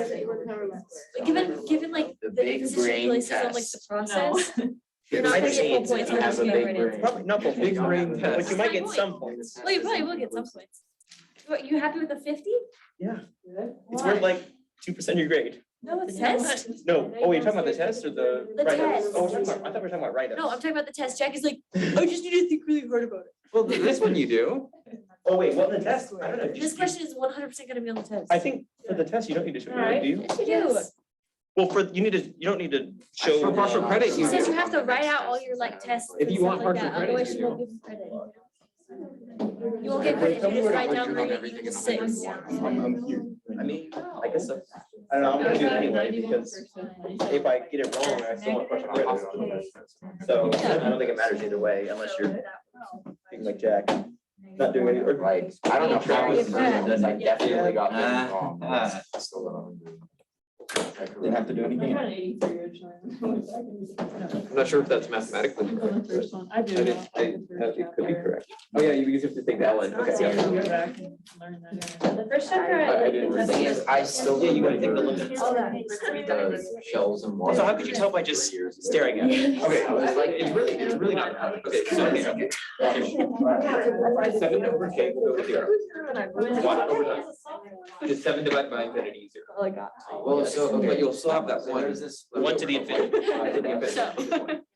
But given like The the big emphasis she brain places on like the test. process, you're not I'd gonna say get full it's- points. you on have just a getting big right brain. answer. Probably not full Big points, brain but test. you might get some points. Well, you probably will get some points. What, you happy with the 50? Yeah. It's worth like 2% of your grade. No, it's test. No, oh, you're talking about the test or the? The write-ups? test. Oh, I thought we were talking about write-ups. No, I'm talking about the test. Jack is like, I just need to think really hard about it. Well, this one you do. Oh, wait, what, the test? I don't know. This question is 100% gonna be on the test. I think for the test, you don't need to show, Alright. do you? Yes, you do. Well, you don't need to show. For partial credit, She you says do. you have to write out all your like tests. If and you stuff want like partial that, credit, otherwise you she won't give you credit. You won't get credit if you just write down 3 and you use 6. I'm here. I mean, I guess so. I don't know, I'm gonna do it anyway because if I get it wrong, I still want partial credit. So I don't think it matters either way unless you're being like Jack, not doing any, or Like, I don't know how it's this, I definitely got this wrong. didn't have to do anything. I'm at 83 originally. I'm not sure if that's mathematically On correct. the first one, I do. It could be correct. Oh, yeah, you have to take that one. Okay. Yeah, Yeah. go back and learn that. The first chapter, I didn't The thing is, I still. Yeah, you gotta take the remember limits. The shells and. Also, how could you tell by just staring at it? Okay, it's really not. Okay, so okay. 7 over k over here. 1 over 9. Is 7 divided by infinity 0. All I got. Well, so, okay. But you'll still have that one. Where is this? 1 to the infinity.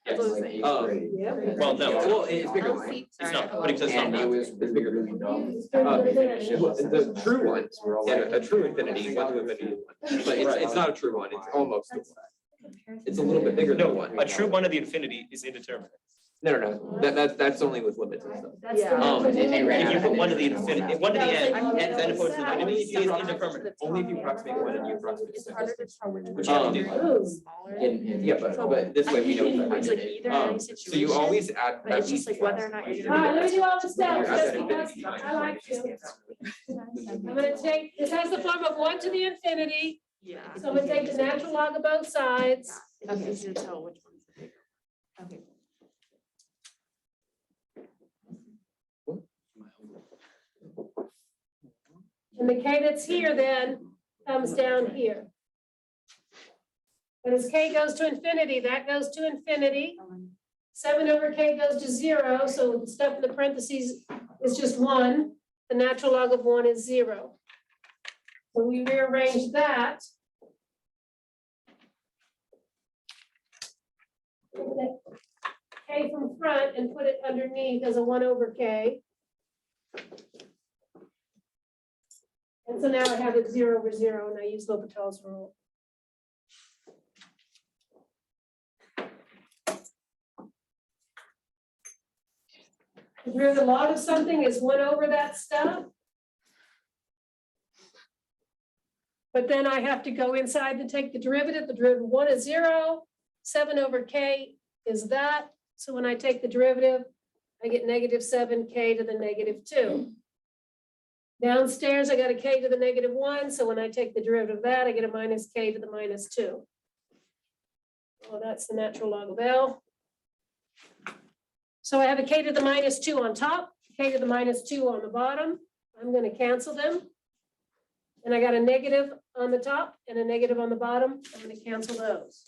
Yes. Like eighth grade. Well, no. Well, it's bigger than that. It's not, but it says not. And it was. It's bigger than that. The true one, yeah, a true infinity, 1 to infinity is 1. But it's not a true one, it's almost. It's a little bit bigger than No, 1. a true 1 to the infinity is indeterminate. No, that's only with limits and stuff. And they ran If you out put of 1 to the it. infinity, 1 to the end, and then opposed to the infinity, it is indeterminate. Only if you approximate 1 and you approximate 6. Which you have to do. Yeah, but this way we know. It's like either any So you always add. But it's just like whether or not you're All gonna. right, let me do all the steps, Add just that because infinity. I like to. I'm gonna take, this has the form of 1 to the infinity, Yeah. so I'm gonna take the natural log of both sides. It's easy to tell which one's the bigger. Okay. And the k that's here then comes down here. But as k goes to infinity, that goes to infinity. 7 over k goes to 0, so the stuff in the parentheses is just 1. The natural log of 1 is 0. So we rearrange that. Take that k from front and put it underneath as a 1 over k. And so now I have it 0 over 0, and I use L'Hopital's rule. Where the log of something is 1 over that stuff. But then I have to go inside and take the derivative. The derivative of 1 is 0. 7 over k is that. So when I take the derivative, I get negative 7k to the negative 2. Downstairs, I got a k to the negative 1. So when I take the derivative of that, I get a minus k to the minus 2. Well, that's the natural log of L. So I have a k to the minus 2 on top. k to the minus 2 on the bottom. I'm going to cancel them. And I got a negative on the top and a negative on the bottom. I'm going to cancel those.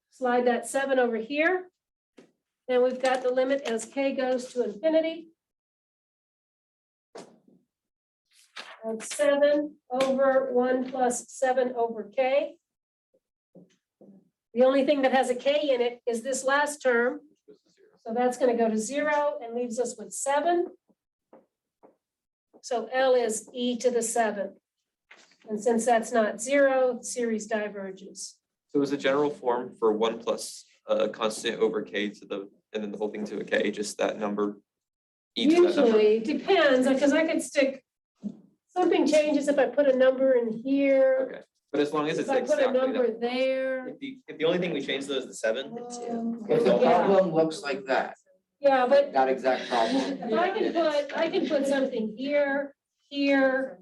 Slide that 7 over here. And we've got the limit as k goes to infinity. Of 7 over 1 plus 7 over k. The only thing that has a k in it is this last term. So that's going to go to 0 and leaves us with 7. So L is e to the 7. And since that's not 0, series diverges. So is the general form for 1 plus a constant over k to the, and then the whole thing to a k, just that number? E to that number? Usually, depends, because I could stick, something changes if I put a number in here, Okay, but as long as if it's I put a exactly number that. there. If the only thing we changed though is the 7. If the Yeah. problem looks like that, Yeah, but that exact problem. if I can put something here, here,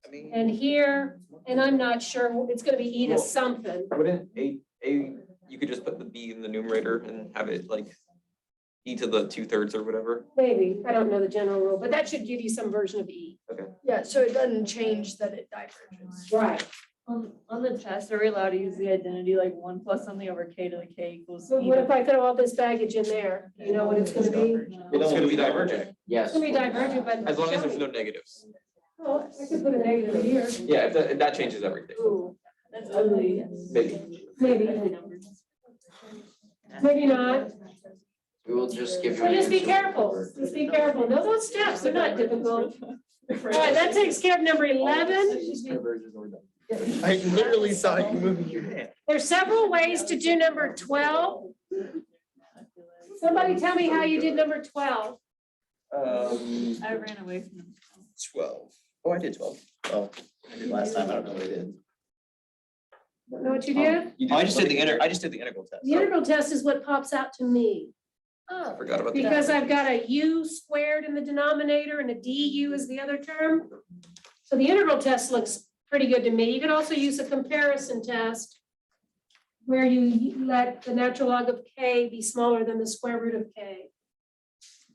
I mean, and here, and I'm not sure, it's gonna be e to something. Wouldn't you could just put the b in the numerator and have it like e to the 2/3 or whatever? Maybe, I don't know the general rule, but that should give you some version of e. Yeah, so it doesn't change that it diverges. Right. On the test, are we allowed to use the identity like 1 plus something over k to the k equals? So e what to- if I throw all this baggage in there? You know what it's gonna be? It's gonna be divergent, Yes. It's gonna be divergent, but. as long as there's no negatives. Oh, I could put a negative here. Yeah, if that changes everything, Ooh, That's ugly. maybe. maybe, maybe not. We will just give you. So an just be answer. careful, just be careful. No, those steps are not difficult. All right, that takes care of number 11. I literally saw you moving your hand. There's several ways to do number 12. Somebody tell me how you did number 12. I ran away from them. 12. Oh, I did 12. Oh, I did last time. I don't know what I did. Know what you did? Oh, I just did the integral test. The integral test is what pops out to me. I forgot about that. Because I've got a u squared in the denominator and a du is the other term. So the integral test looks pretty good to me. You can also use a comparison test where you let the natural log of k be smaller than the square root of k.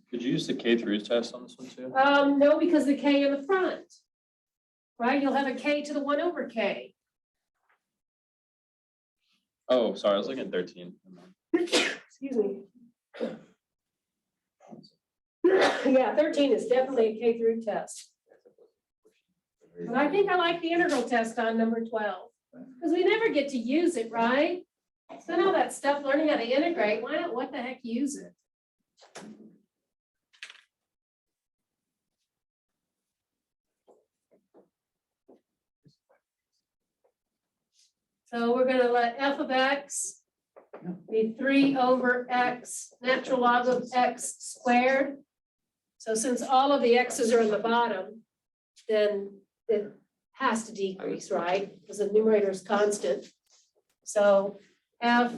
Could you use the K through test on this one too? No, because the k in the front. Right, you'll have a k to the 1 over k. Oh, sorry, I was looking at 13. Excuse me. Yeah, 13 is definitely a k through test. But I think I like the integral test on number 12, because we never get to use it, right? Spend all that stuff learning how to integrate, why not, what the heck, use it? So we're gonna let f of x be 3 over x, natural log of x squared. So since all of the x's are in the bottom, then it has to decrease, right? Because the numerator is constant. So f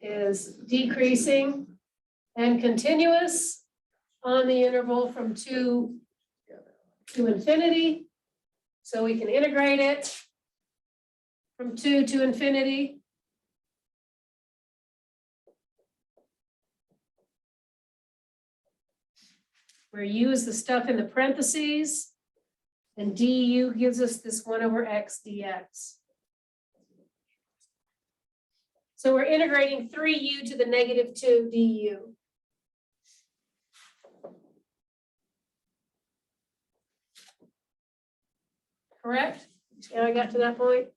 is decreasing and continuous on the interval from 2 to infinity. So we can integrate it from 2 to infinity. Where u is the stuff in the parentheses, and du gives us this 1 over x dx. So we're integrating 3u to the negative 2 du. Correct? Yeah, I got to that point.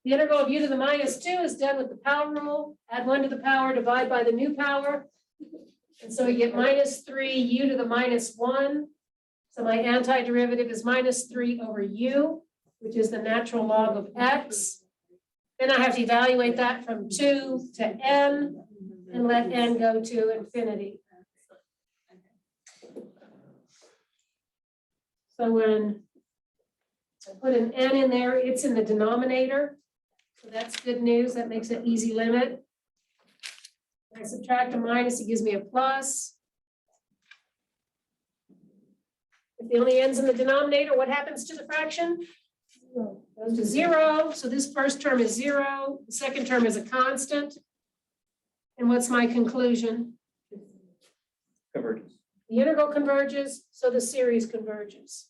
The integral of u to the minus 2 is done with the power rule. Add 1 to the power, divide by the new power. And so we get minus 3 u to the minus 1. So my antiderivative is minus 3 over u, which is the natural log of x. Then I have to evaluate that from 2 to n and let n go to infinity. So when I put an n in there, it's in the denominator. So that's good news. That makes it easy limit. When I subtract a minus, it gives me a plus. If the only n's in the denominator, what happens to the fraction? Goes to 0. So this first term is 0. The second term is a constant. And what's my conclusion? Convergence. The integral converges, so the series converges.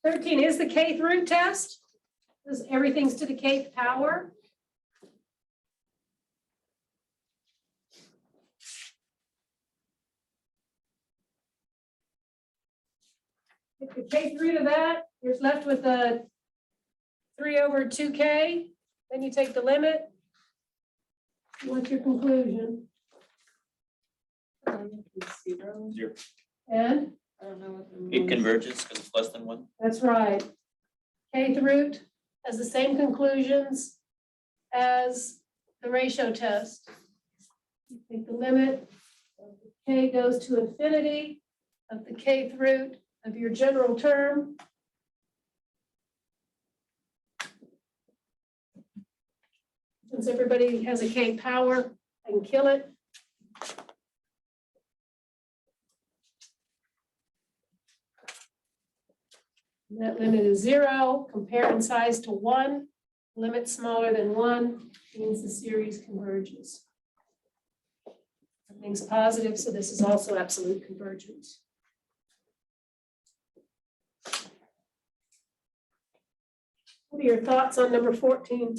Thirteen is the kth root test. This everything's to the kth power. If you kth root of that, you're left with a 3/2k. Then you take the limit. What's your conclusion? Zero. Zero. And I don't know what the. It converges because it's less than one. that's right. Kth root has the same conclusions as the ratio test. You take the limit of the k goes to infinity of the kth root of your general term. Since everybody has a k power, I can kill it. That limit is 0, compare in size to 1, limit smaller than 1, means the series converges. Everything's positive, so this is also absolute convergence. What are your thoughts on number 14?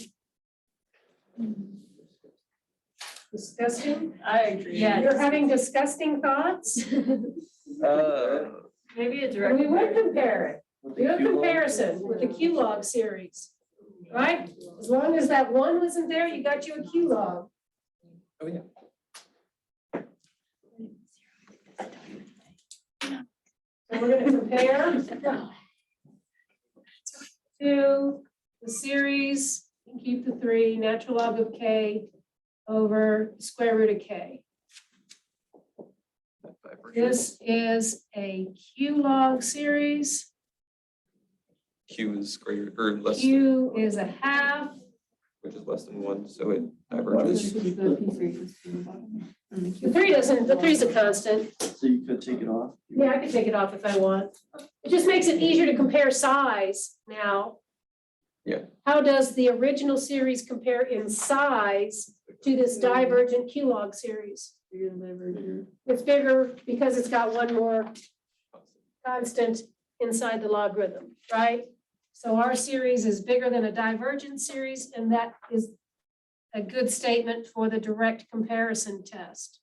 Disgusting? I agree. You're having disgusting thoughts? Maybe a direct. We would compare it. Do a comparison with the Q log series, right? As long as that 1 wasn't there, you got you a Q log. Oh, yeah. So we're gonna compare to the series, and keep the 3, natural log of k over square root of k. This is a Q log series. Q is greater or less, than- Q is a half. which is less than 1, so it diverges. The 3 doesn't, the 3 is a constant. So you could take it off. Yeah, I could take it off if I want. It just makes it easier to compare size now. Yeah. How does the original series compare in size to this divergent Q log series? It's bigger because it's got one more constant inside the logarithm, right? So our series is bigger than a divergent series, and that is a good statement for the direct comparison test.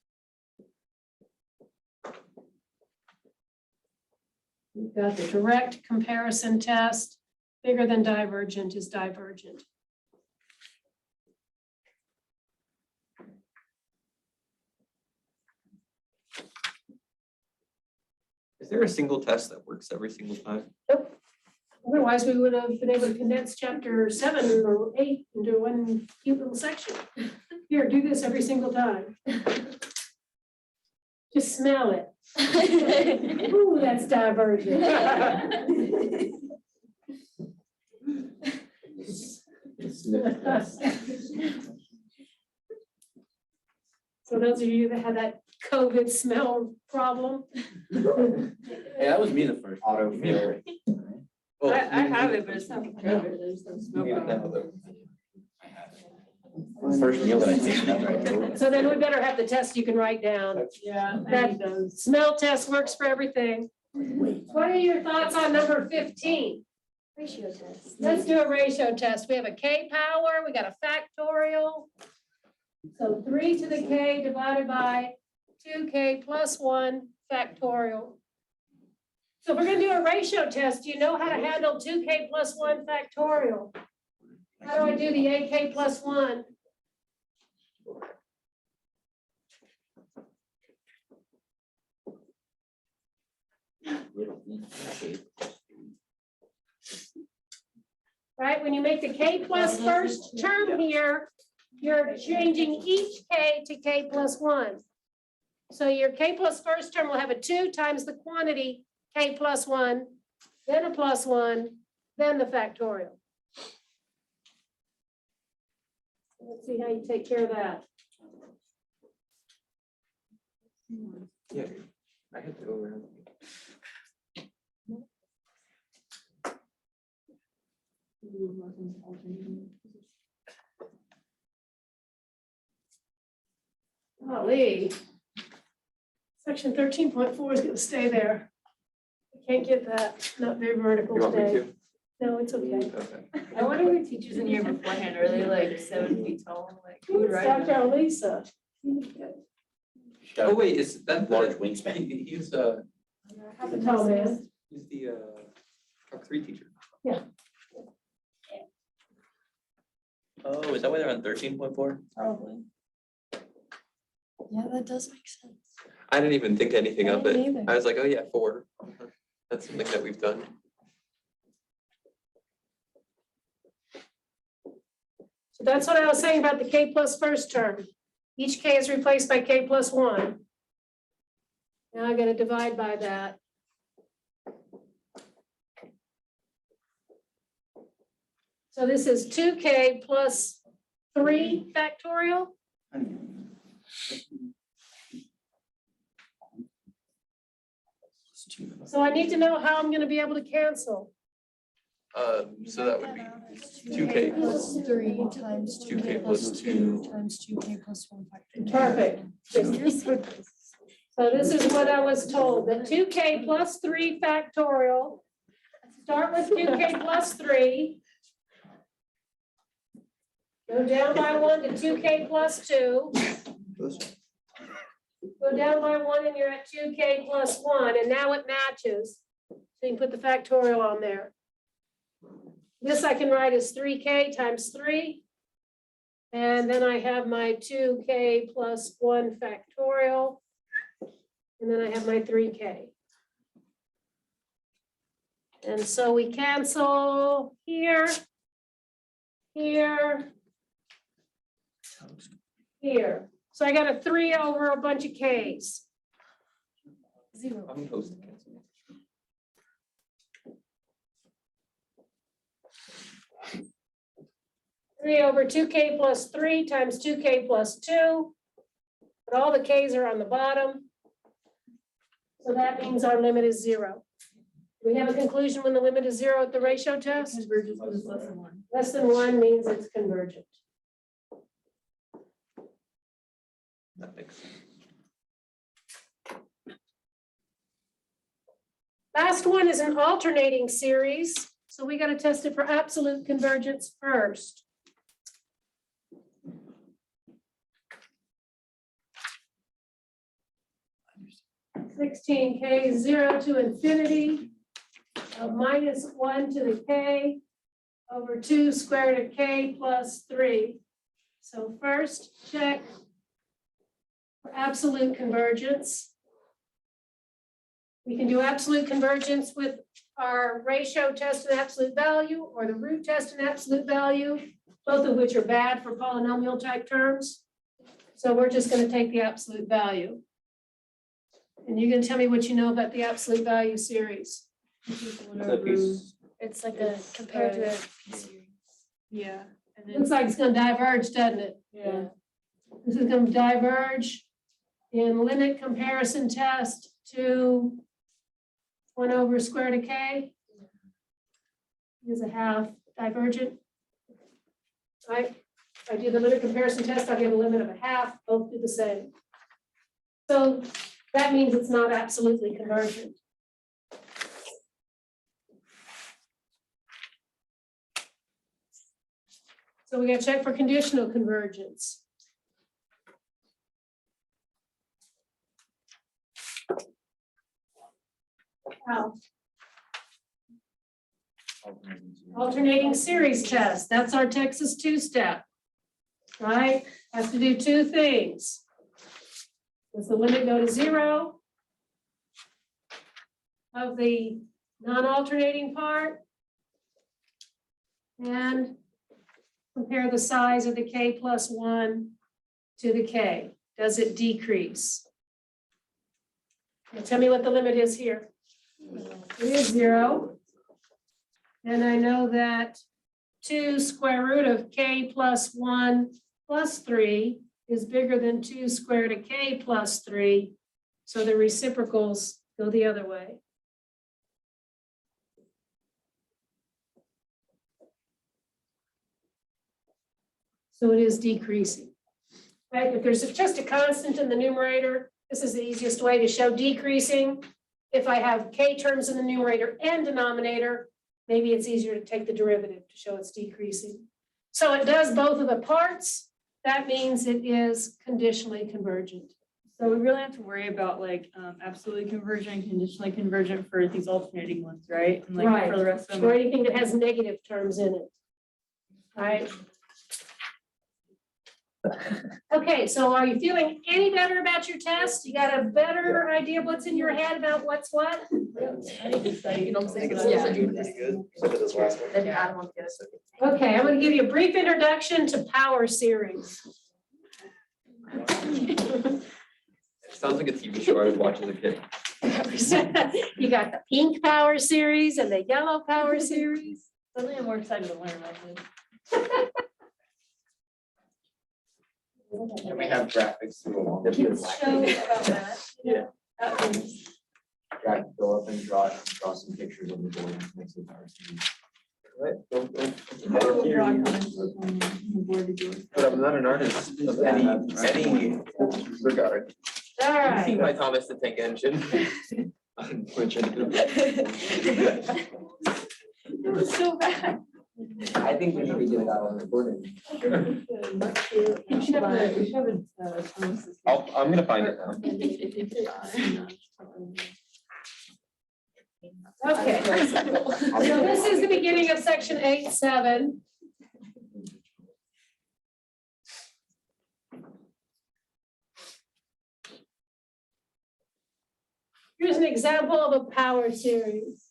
We've got the direct comparison test, bigger than divergent is divergent. Is there a single test that works every single time? Nope. Otherwise, we would have been able to condense chapter 7 or 8 into one cute little section. Here, do this every single time. Just smell it. Ooh, that's divergent. So those of you that had that COVID smell problem. Hey, that was me the first. Auto filter. Well, I have it, but it's not COVID, there's no smoke. you need it now, though. First meal that I tasted after I drove. So then we better have the test you can write down. Yeah. That smell test works for everything. What are your thoughts on number 15? Ratio test. Let's do a ratio test. We have a k power, we got a factorial. So 3 to the k divided by 2k plus 1 factorial. So if we're gonna do a ratio test, do you know how to handle 2k plus 1 factorial? How do I do the ak plus 1? Right, when you make the k plus first term here, you're changing each k to k plus 1. So your k plus first term will have a 2 times the quantity k plus 1, then a plus 1, then the factorial. Let's see how you take care of that. Yeah, I had to go around. Golly. Section 13.4 is gonna stay there. I can't get that, not very vertical You want me today. to? No, it's okay. Okay. I wonder who teachers in here beforehand are they like 7 feet tall, like who would It's write Dr. them? Elisa. Oh, wait, is that the- Large wingspan. He's The tall man. he's the Truck 3 teacher. Oh, is that why they're on 13.4? Probably. Yeah, that does make sense. I didn't even think anything I of it. didn't either. I was like, oh yeah, 4. That's something that we've done. So that's what I was saying about the K plus first term. Each K is replaced by K plus 1. Now I gotta divide by that. So this is 2K plus 3 factorial. So I need to know how I'm gonna be able to cancel. So that would be 2K plus 3 times 2K plus 2. times 2K plus 1 factorial. Perfect. So this is what I was told, that 2K plus 3 factorial. Start with 2K plus 3. Go down by 1 to 2K plus 2. Go down by 1 and you're at 2K plus 1, and now it matches. So you can put the factorial on there. This I can write as 3K times 3. And then I have my 2K plus 1 factorial. And then I have my 3K. And so we cancel here, here, here. So I got a 3 over a bunch of Ks. I'm supposed to cancel. 3 over 2K plus 3 times 2K plus 2. But all the Ks are on the bottom. So that means our limit is 0. Do we have a conclusion when the limit is 0 at the ratio test? Convergence is less than 1. Less than 1 means it's convergent. That makes sense. Last one is an alternating series. So we got to test it for absolute convergence first. (16K) 0 to infinity of minus 1 to the K over 2 squared of K plus 3. So first check for absolute convergence. We can do absolute convergence with our ratio test and absolute value, or the root test and absolute value, both of which are bad for polynomial type terms. So we're just going to take the absolute value. And you're going to tell me what you know about the absolute value series. It's like a compared to a p-series. Yeah. Looks like it's going to diverge, doesn't it? Yeah. This is going to diverge in limit comparison test to 1 over square root of K. Is a half divergent. Right? If I do the limit comparison test, I'll get a limit of a half, both do the same. So that means it's not absolutely convergent. So we got to check for conditional convergence. How? Alternating series test. That's our Texas 2-step. Right? Has to do 2 things. Does the limit go to 0 of the non-alternating part? And compare the size of the K plus 1 to the K. Does it decrease? Now tell me what the limit is here. It is 0. And I know that 2 square root of K plus 1 plus 3 is bigger than 2 square root of K plus 3. So the reciprocals go the other way. So it is decreasing. Right, if there's just a constant in the numerator, this is the easiest way to show decreasing. If I have k terms in the numerator and denominator, maybe it's easier to take the derivative to show it's decreasing. So it does both of the parts. That means it is conditionally convergent. So we really have to worry about like absolutely convergent, conditionally convergent for these alternating ones, right? And like Right. for the rest of Or them. anything that has negative terms in it. Right? Okay, so are you feeling any better about your test? You got a better idea of what's in your head about what's what? I need to study. I think it's also doing pretty good. Look at this last one. Okay, I'm going to give you a brief introduction to power series. It sounds like a TV show I would watch as a kid. You got the pink power series and the yellow power series. Suddenly I'm more excited to learn about this. And we have graphics to go along. Show about that. Yeah. That was- Drag, go up and draw some pictures on the board next to the power series. We'll draw comments on the board to do it. But I'm not an artist of any regard. All right. See my Thomas the Tank Engine. Unfortunately. It was so bad. I think we should be doing that on recording. We should have a Thomas this week. I'm gonna find it now. Okay. So this is the beginning of section 8.7. Here's an example of a power series.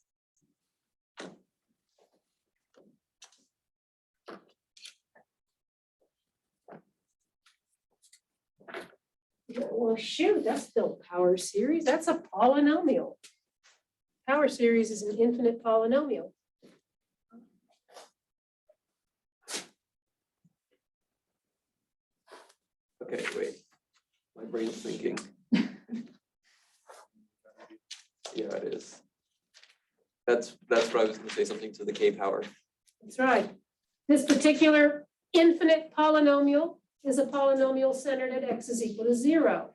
Well, shoot, that's still power series. That's a polynomial. Power series is an infinite polynomial. Okay, wait. My brain's thinking. Yeah, it is. That's what I was gonna say, something to the K power. That's right. This particular infinite polynomial is a polynomial centered at x is equal to 0.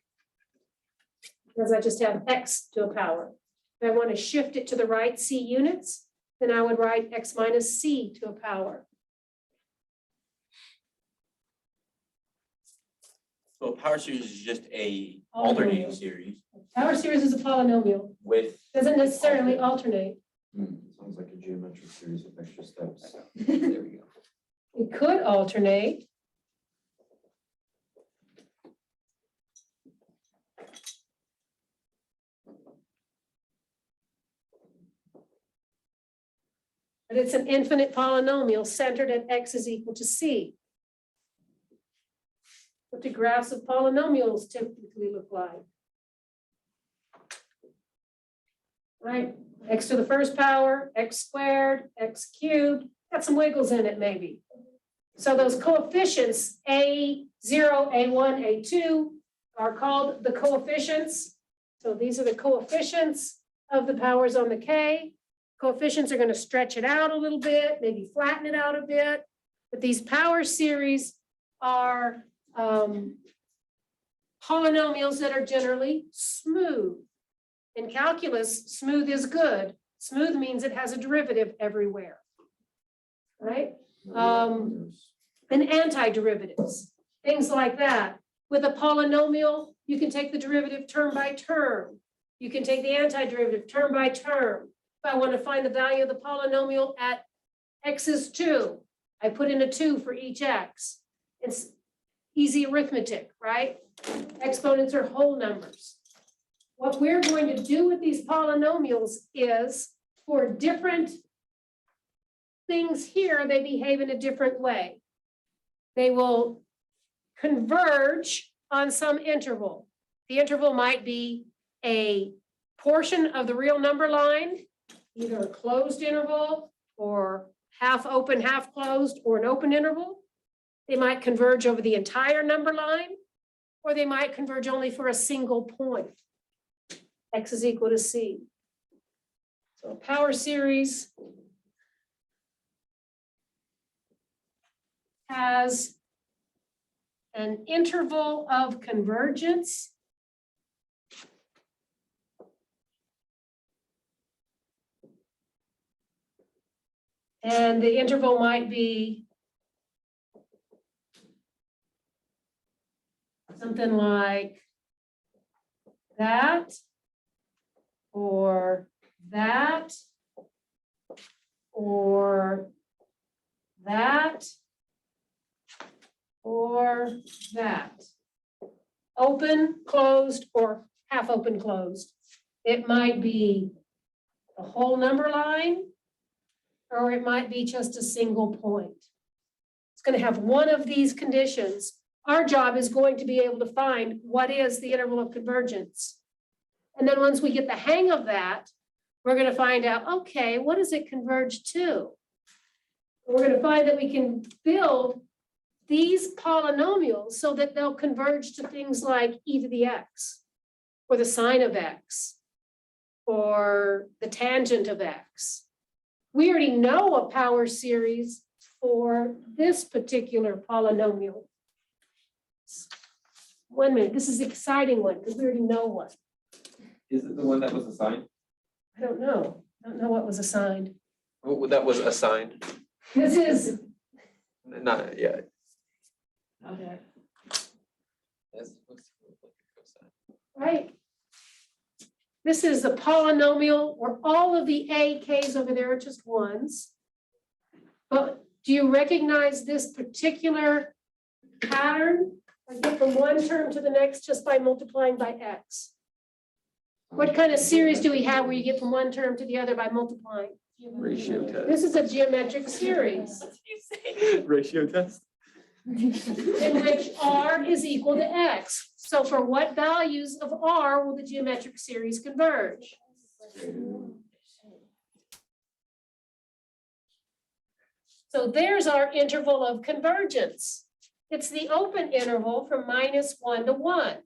Because I just have x to a power. If I want to shift it to the right c units, then I would write x minus c to a power. So a power series is just a Polynomial. alternating series Power series is a polynomial, with. doesn't necessarily alternate. Sounds like a geometric series of extra steps. There we go. It could alternate. But it's an infinite polynomial centered at x is equal to c. What do graphs of polynomials typically look like? Right, x to the first power, x squared, x cubed, got some wiggles in it maybe. So those coefficients, A0, A1, A2 are called the coefficients. So these are the coefficients of the powers on the K. Coefficients are going to stretch it out a little bit, maybe flatten it out a bit. But these power series are polynomials that are generally smooth. In calculus, smooth is good. Smooth means it has a derivative everywhere, right? And antiderivatives, things like that. With a polynomial, you can take the derivative term by term. You can take the antiderivative term by term. If I want to find the value of the polynomial at x is 2, I put in a 2 for each x. It's easy arithmetic, right? Exponents are whole numbers. What we're going to do with these polynomials is for different things here, they behave in a different way. They will converge on some interval. The interval might be a portion of the real number line, either a closed interval or half open, half closed, or an open interval. They might converge over the entire number line, or they might converge only for a single point. X is equal to C. So a power series has an interval of convergence and the interval might be something like that, or that, or that, or that. Open, closed, or half open, closed. It might be a whole number line, or it might be just a single point. It's going to have one of these conditions. Our job is going to be able to find what is the interval of convergence. And then once we get the hang of that, we're going to find out, okay, what does it converge to? We're going to find that we can build these polynomials so that they'll converge to things like e to the x, or the sine of x, or the tangent of x. We already know a power series for this particular polynomial. 1 minute, this is an exciting one because we already know one. Is it the one that was assigned? I don't know what was assigned. Oh, that was assigned, This is, not yet. Okay. right? This is a polynomial where all of the a, k's over there are just ones. But do you recognize this particular pattern? I get from one term to the next just by multiplying by x. What kind of series do we have where you get from one term to the other by multiplying? Ratio test. This is a geometric series Ratio test. in which r is equal to x. So for what values of r will the geometric series converge? So there's our interval of convergence. It's the open interval from -1 to 1.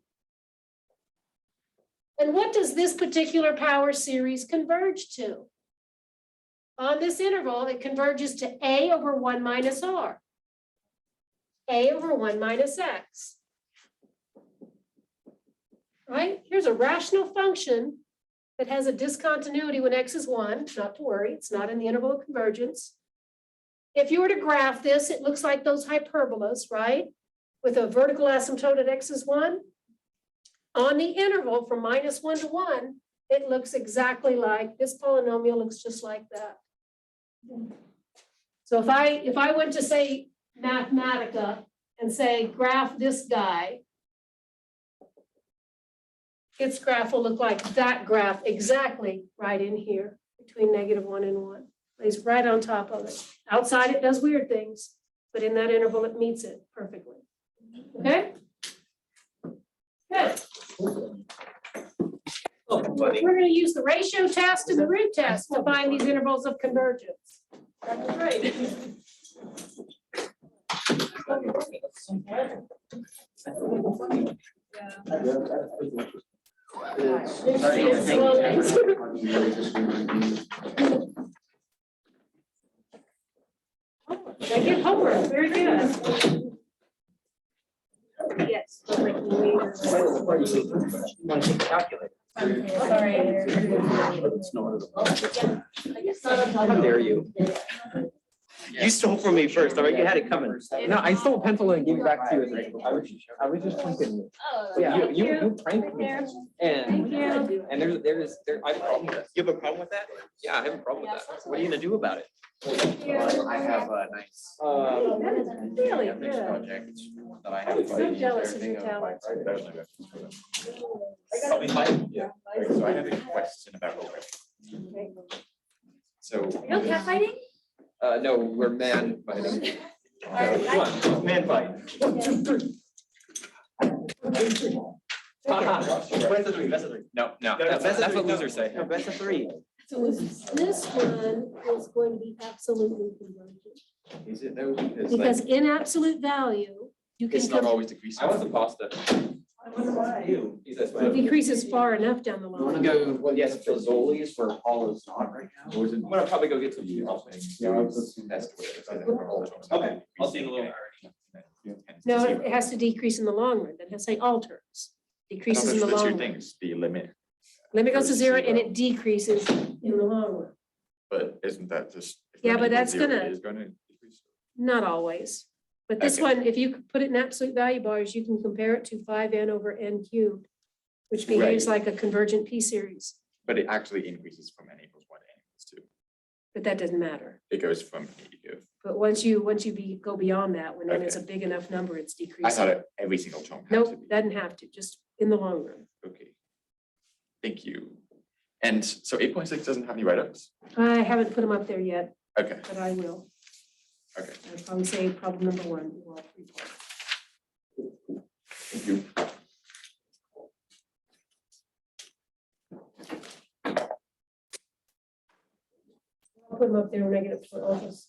And what does this particular power series converge to? On this interval, it converges to a over 1 minus r. A over 1 minus x. Right? Here's a rational function that has a discontinuity when x is 1. Not to worry, it's not in the interval of convergence. If you were to graph this, it looks like those hyperbolas, right? With a vertical asymptote at x is 1. On the interval from -1 to 1, it looks exactly like, this polynomial looks just like that. So if I went to say Mathematica and say graph this guy, its graph will look like that graph exactly right in here between -1 and 1. Lays right on top of it. Outside it does weird things, but in that interval it meets it perfectly. Okay? Good. We're going to use the ratio test and the root test to find these intervals of convergence. That's right. I get homework, very good. Yes. Want to take a calculator? Sorry. How dare you? You stole from me first, all right? You had it coming. No, I stole a pencil and gave it back to you. I was just thinking. Yeah. You pranked me. And There, I have a problem with that. You have a problem with that? Yeah, I have a problem with that. What are you gonna do about it? I have a nice. That is really ethics good. project that I have. I'm so jealous of your talent. Yeah, so I have a question about. So. No catfighting? No, we're man fighting. Come on, man fight. Best of three, best of three. No, No, that's what losers say. No, best of three. So this one is going to be absolutely convergent. Is it though? Because in absolute value, you can. It's not always decreasing. I want the pasta. It decreases far enough down the You wanna line. go, Well, yes, to Zoli's where Paul is not right now? Or is it? I'm gonna probably go get some. Yeah, I was just. Okay, I'll see you in a little bit. No, it has to decrease in the long run. That has to say alternates. Decreases in the long run. Things, the limit, Limit goes to zero and it decreases in the long run. but isn't that just? if Yeah, limit but equals that's zero, gonna- It is gonna decrease. Not always. But this Okay. one, if you put it in absolute value bars, you can compare it to 5n over n cubed, which behaves like a convergent P series, But it actually increases from n equals one to n equals two. but that doesn't matter. It goes from negative. But once you go beyond that, when then it's a big enough number, it's I decreasing. thought every single term had to Nope, be. doesn't have to, just in the long run. Okay. Thank you. And so 8.6 doesn't have any write-ups? I haven't put them up there yet, Okay, but I will. okay, I'd probably say problem number 1. Well, 3 parts. thank you. I'll put them up there when I get up to my office.